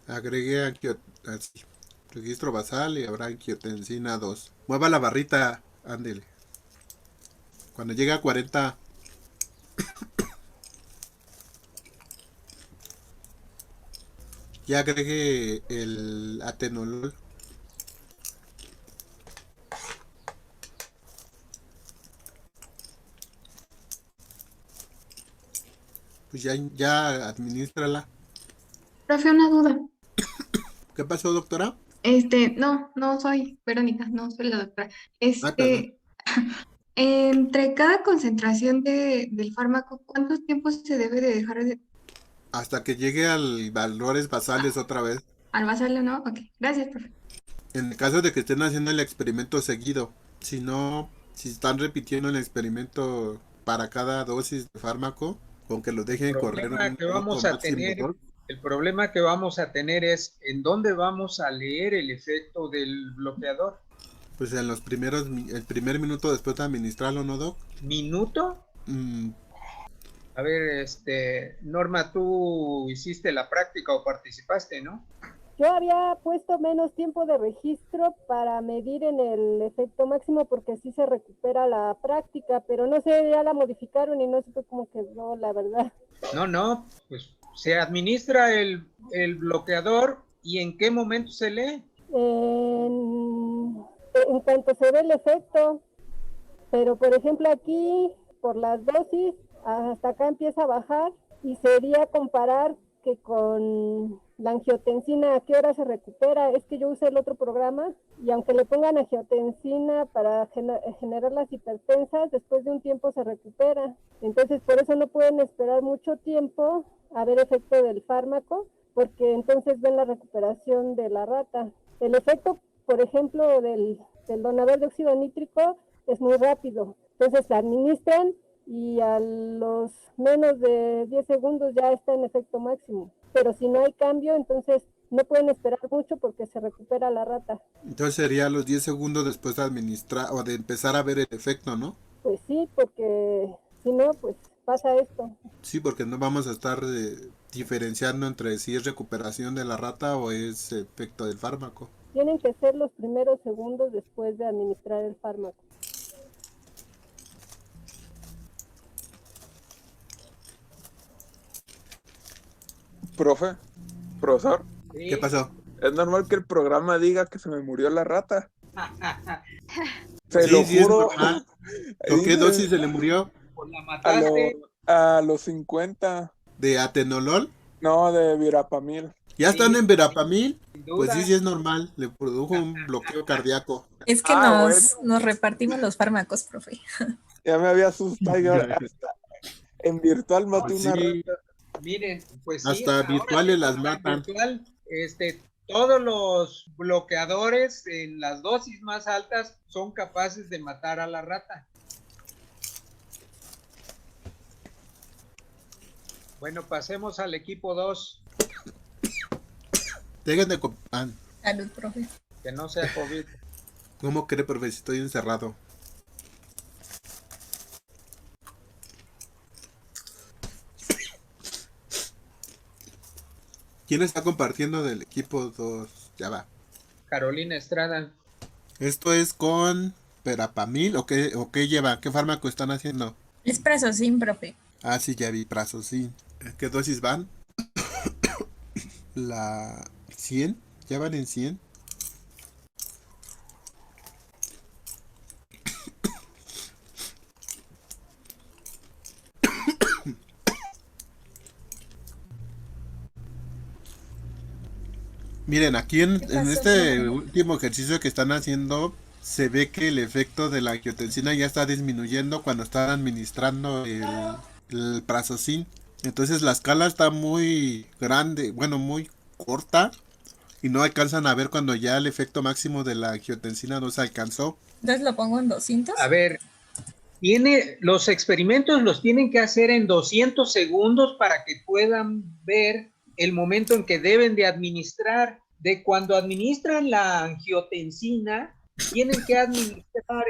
agregue así. Registro basal y habrá angiotensina 2. Mueva la barrita, ándele. Cuando llegue a 40. Ya agregue el atenolol. Pues ya administrala. Profe, una duda. ¿Qué pasó, doctora? No soy Verónica, no soy la doctora. Perdón. Entre cada concentración del fármaco, ¿cuántos tiempos se debe de dejar Hasta que llegue al valores basales otra vez. al basal o no? Ok, gracias, profe. En el caso de que estén haciendo el experimento seguido. Si no, si están repitiendo el experimento para cada dosis de fármaco, con que lo dejen correr un El problema que vamos a tener es en dónde vamos a leer el efecto del bloqueador. Pues en el primer minuto después de administrarlo, ¿no, Doc? ¿Minuto? A ver, Norma, tú hiciste la práctica o participaste, ¿no? Yo había puesto menos tiempo de registro para medir en el efecto máximo porque así se recupera la práctica, pero no sé, ya la modificaron y no supe cómo quedó, la verdad. No, pues se administra el bloqueador y ¿en qué momento se lee? En cuanto se ve el efecto, pero por ejemplo aquí, por las dosis, hasta acá empieza a bajar y sería comparar que con la angiotensina, ¿a qué hora se recupera? Es que yo usé el otro programa y aunque le pongan angiotensina para generar las hipertensas, después de un tiempo se recupera. Entonces, por eso no pueden esperar mucho tiempo a ver efecto del fármaco, porque entonces ven la recuperación de la rata. El efecto, por ejemplo, del donador de óxido nítrico es muy rápido. Entonces, la administran y a los menos de 10 segundos ya está en efecto máximo. Pero si no hay cambio, entonces no pueden esperar mucho porque se recupera la rata. Entonces sería los 10 segundos después de administrar o de empezar a ver el efecto, ¿no? Pues sí, porque si no, pues pasa esto. Sí, porque no vamos a estar diferenciando entre si es recuperación de la rata o es efecto del fármaco. Tienen que ser los primeros segundos después de administrar el fármaco. Profesor. ¿Sí? ¿Qué pasó? Es normal que el programa diga que se me murió la rata. Se lo juro. ¿Con qué dosis se le murió? Pues la mataste. A los 50. ¿De atenolol? No, de Verapamil. ¿Ya están en Verapamil? Pues sí es normal. Le produjo un bloqueo cardíaco. Es que nos repartimos los fármacos, profe. Ya me había asustado. Hasta en virtual maté una rata. Miren, pues sí, hasta virtuales las matan. Virtual, todos los bloqueadores en las dosis más altas son capaces de matar a la rata. Bueno, pasemos al equipo 2. Dejen de Salud, profe. Que no sea COVID. ¿Cómo cree, profe? Si estoy encerrado. ¿Quién está compartiendo del equipo 2? Ya va. Carolina Estrada. ¿Esto es con Verapamil o qué lleva? ¿Qué fármaco están haciendo? Es Prazosin, profe. Ah, sí, ya vi, Prazosin. ¿Qué dosis van? La 100. ¿Ya van en 100? Miren, aquí en este último ejercicio que están haciendo, se ve que el efecto de la angiotensina ya está disminuyendo cuando están administrando el prazosin. Entonces la escala está muy grande, bueno, muy corta, y no alcanzan a ver cuando ya el efecto máximo de la angiotensina no se alcanzó. Entonces lo pongo en 200. A ver, los experimentos los tienen que hacer en 200 segundos para que puedan ver el momento en que deben de administrar. De cuando administran la angiotensina, tienen que administrar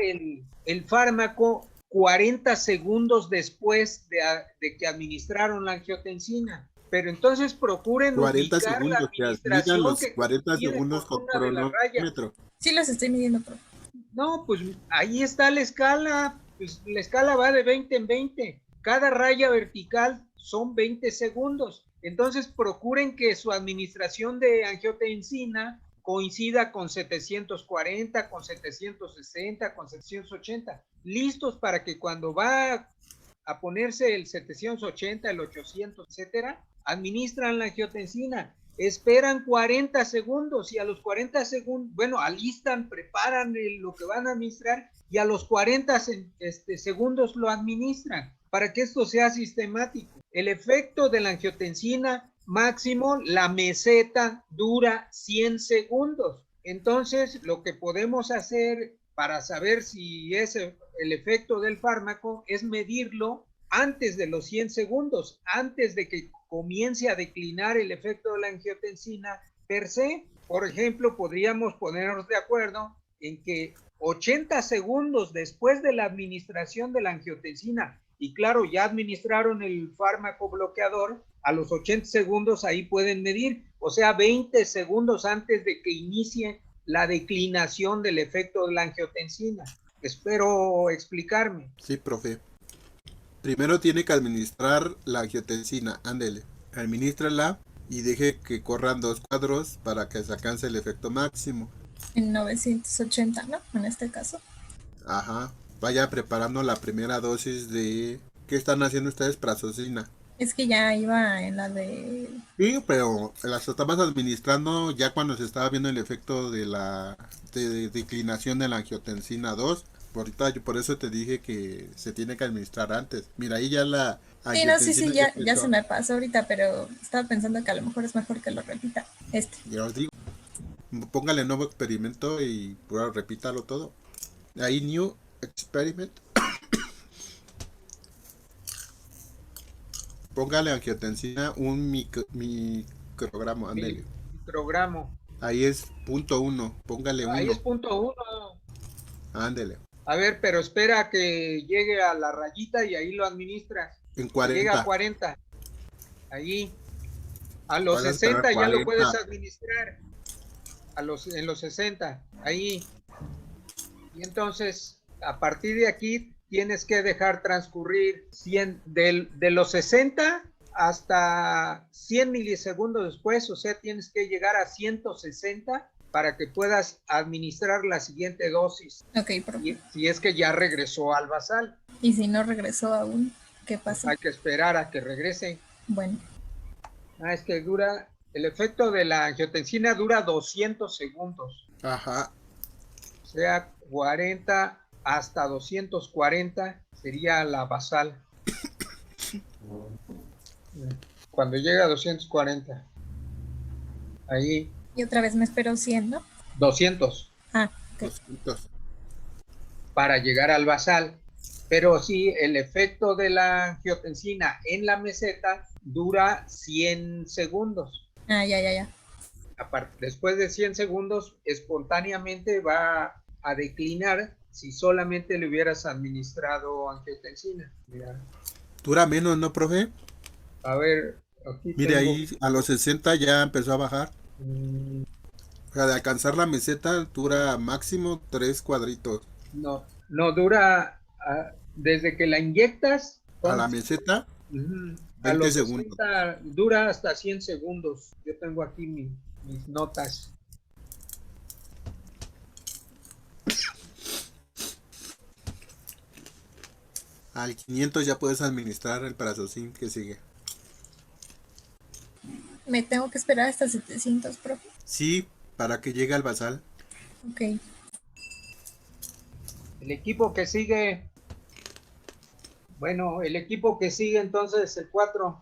el fármaco 40 segundos después de que administraron la angiotensina. Pero entonces procuren 40 ubicar segundos, la que administración midan los que 40 coincide segundos con con una de las rayas. cronómetro. Sí los estoy midiendo, profe. No, pues ahí está la escala. Pues la escala va de 20 en 20. Cada raya vertical son 20 segundos. Entonces procuren que su administración de angiotensina coincida con 740, con 760, con 780. Listos para que cuando va a ponerse el 780, el 800, etcétera, administran la angiotensina. Esperan 40 segundos y a los 40 segundos, bueno, alistan, preparan lo que van a administrar y a los 40 segundos lo administran para que esto sea sistemático. El efecto de la angiotensina máximo, la meseta dura 100 segundos. Entonces, lo que podemos hacer para saber si es el efecto del fármaco es medirlo antes de los 100 segundos, antes de que comience a declinar el efecto de la angiotensina per se. Por ejemplo, podríamos ponernos de acuerdo en que 80 segundos después de la administración de la angiotensina, y claro, ya administraron el fármaco bloqueador, a los 80 segundos ahí pueden medir, o sea, 20 segundos antes de que inicie la declinación del efecto de la angiotensina. Espero explicarme. Sí, profe. Primero tiene que administrar la angiotensina, ándele. Administrala y deje que corran 2 cuadros para que se alcance el efecto máximo. En 980, ¿no? En este caso. Ajá. Vaya preparando la primera dosis de... ¿Qué están haciendo ustedes? Prazosin. Es que ya iba en la de... Sí, pero las estabas administrando ya cuando se estaba viendo el efecto de la declinación de la angiotensina 2. Ahorita por eso te dije que se tiene que administrar antes. Mira, ahí ya la Sí, no, sí, angiotensina ya se me pasó ahorita, pero estaba pensando que a lo mejor es mejor que lo repita. Ya os digo. Póngale nuevo experimento y repítalo todo. Ahí new experiment. Póngale angiotensina un microgramo, ándale. Microgramo. Ahí es .1, póngale 1. Ahí es .1. Ándele. A ver, pero espera a que llegue a la rayita y ahí lo administras. En 40. Llega a 40. Ahí. A los 60 ya lo puedes administrar. En los 60. Ahí. Y entonces, a partir de aquí, tienes que dejar transcurrir 100, de los 60 hasta 100 milisegundos después, o sea, tienes que llegar a 160 para que puedas administrar la siguiente dosis. Ok, profe. Si es que ya regresó al basal. Y si no regresó aún, ¿qué pasa? Hay que esperar a que regrese. Bueno. Es que el efecto de la angiotensina dura 200 segundos. Ajá. O sea, 40 hasta 240 sería la basal. Cuando llega a 240. Ahí. Y otra vez me espero 100, ¿no? 200. Ah, ok. 200. Para llegar al basal. Pero sí, el efecto de la angiotensina en la meseta dura 100 segundos. Ah, ya. Después de 100 segundos, espontáneamente va a declinar si solamente le hubieras administrado angiotensina. Mira. Dura menos, ¿no, profe? A ver, aquí mire, tengo... ahí a los 60 ya empezó a bajar. O sea, de alcanzar la meseta dura máximo 3 cuadritos. No dura desde que la inyectas a la meseta. 20 segundos. Dura hasta 100 segundos. Yo tengo aquí mis notas. Al 500 ya puedes administrar el prazosin que sigue. ¿Me tengo que esperar hasta 700, profe? Sí, para que llegue al basal. Ok. El equipo que sigue. Bueno, el equipo que sigue entonces, el 4.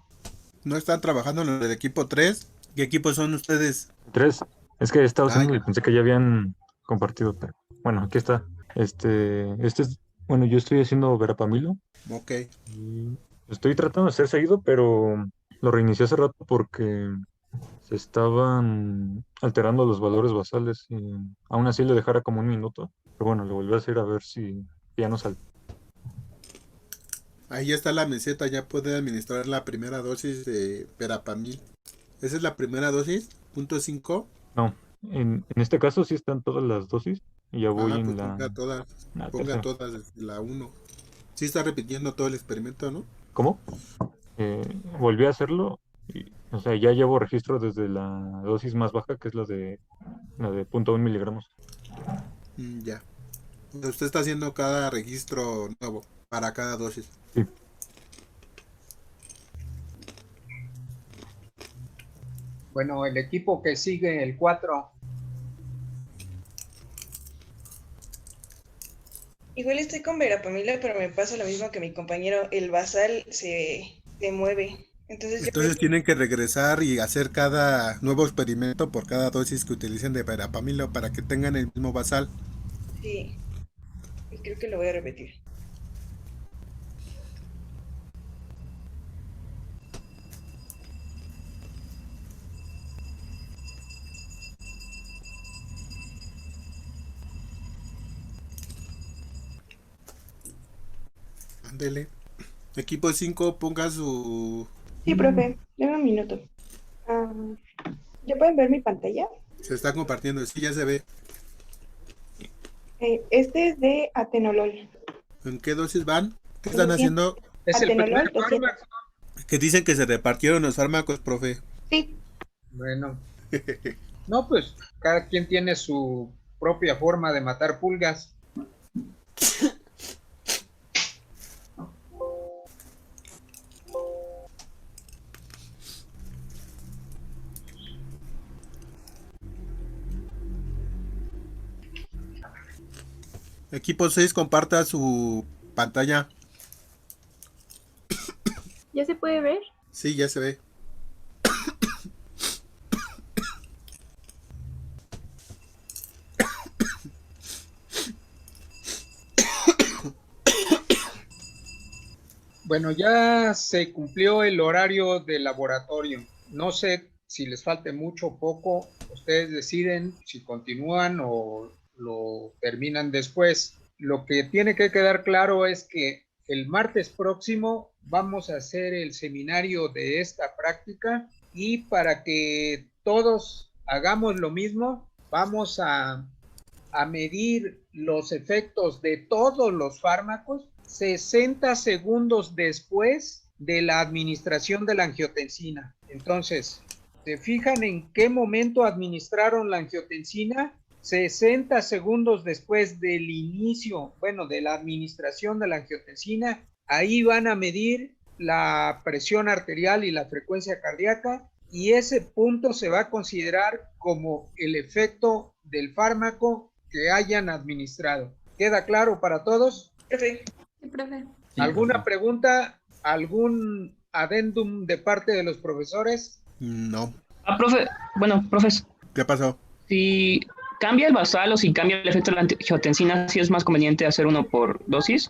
¿No están trabajando en el equipo 3? ¿Qué equipo son ustedes? 3. Es que estaba haciendo Ah, y pensé que ya habían compartido, pero bueno, aquí está. Este es, bueno, yo estoy haciendo Verapamilo. ok. Y estoy tratando de hacer seguido, pero lo reinicié hace rato porque se estaban alterando los valores basales y aún así le dejara como un minuto. Pero bueno, le volví a hacer a ver si ya no sale. Ahí está la meseta, ya puede administrar la primera dosis de Verapamil. ¿Esa es la primera dosis? ¿.5? No, en este caso sí están todas las dosis y ya voy Ah, en pues la ponga tercera. todas desde la 1. Sí está repitiendo todo el experimento, ¿no? ¿Cómo? Volví a hacerlo y, o sea, ya llevo registro desde la dosis más baja, que es la de 0.1 miligramos. Ya. Usted está haciendo cada registro nuevo para cada dosis. Sí. Bueno, el equipo que sigue, el 4. Igual estoy con Verapamila, pero me pasa lo mismo que mi compañero. El basal se mueve. Entonces tienen que regresar y hacer cada nuevo experimento por cada dosis que utilicen de Verapamilo para que tengan el mismo basal. Sí, creo que lo voy a repetir. Ándele. Equipo 5, ponga su... Sí, profe, dame un minuto. ¿Ya pueden ver mi pantalla? Se está compartiendo, sí, ya se ve. Este es de atenolol. ¿En qué dosis van? ¿Qué están haciendo? Es el primer Atenolol, 200. fármaco. Que dicen que se repartieron los fármacos, profe. Sí. Bueno. No, pues cada quien tiene su propia forma de matar pulgas. Equipo 6, comparta su pantalla. ¿Ya se puede ver? Sí, ya se ve. Bueno, ya se cumplió el horario del laboratorio. No sé si les falte mucho o poco. Ustedes deciden si continúan o lo terminan después. Lo que tiene que quedar claro es que el martes próximo vamos a hacer el seminario de esta práctica y para que todos hagamos lo mismo, vamos a medir los efectos de todos los fármacos 60 segundos después de la administración de la angiotensina. Entonces, ¿se fijan en qué momento administraron la angiotensina? 60 segundos después del inicio, de la administración de la angiotensina. Ahí van a medir la presión arterial y la frecuencia cardíaca y ese punto se va a considerar como el efecto del fármaco que hayan administrado. ¿Queda claro para todos? Perfecto. Sí, profe. ¿Alguna pregunta? ¿Algún adendum de parte de los profesores? No. Profe, profes. ¿Qué pasó? Si cambia el basal o si cambia el efecto de la angiotensina, ¿sí es más conveniente hacer uno por dosis?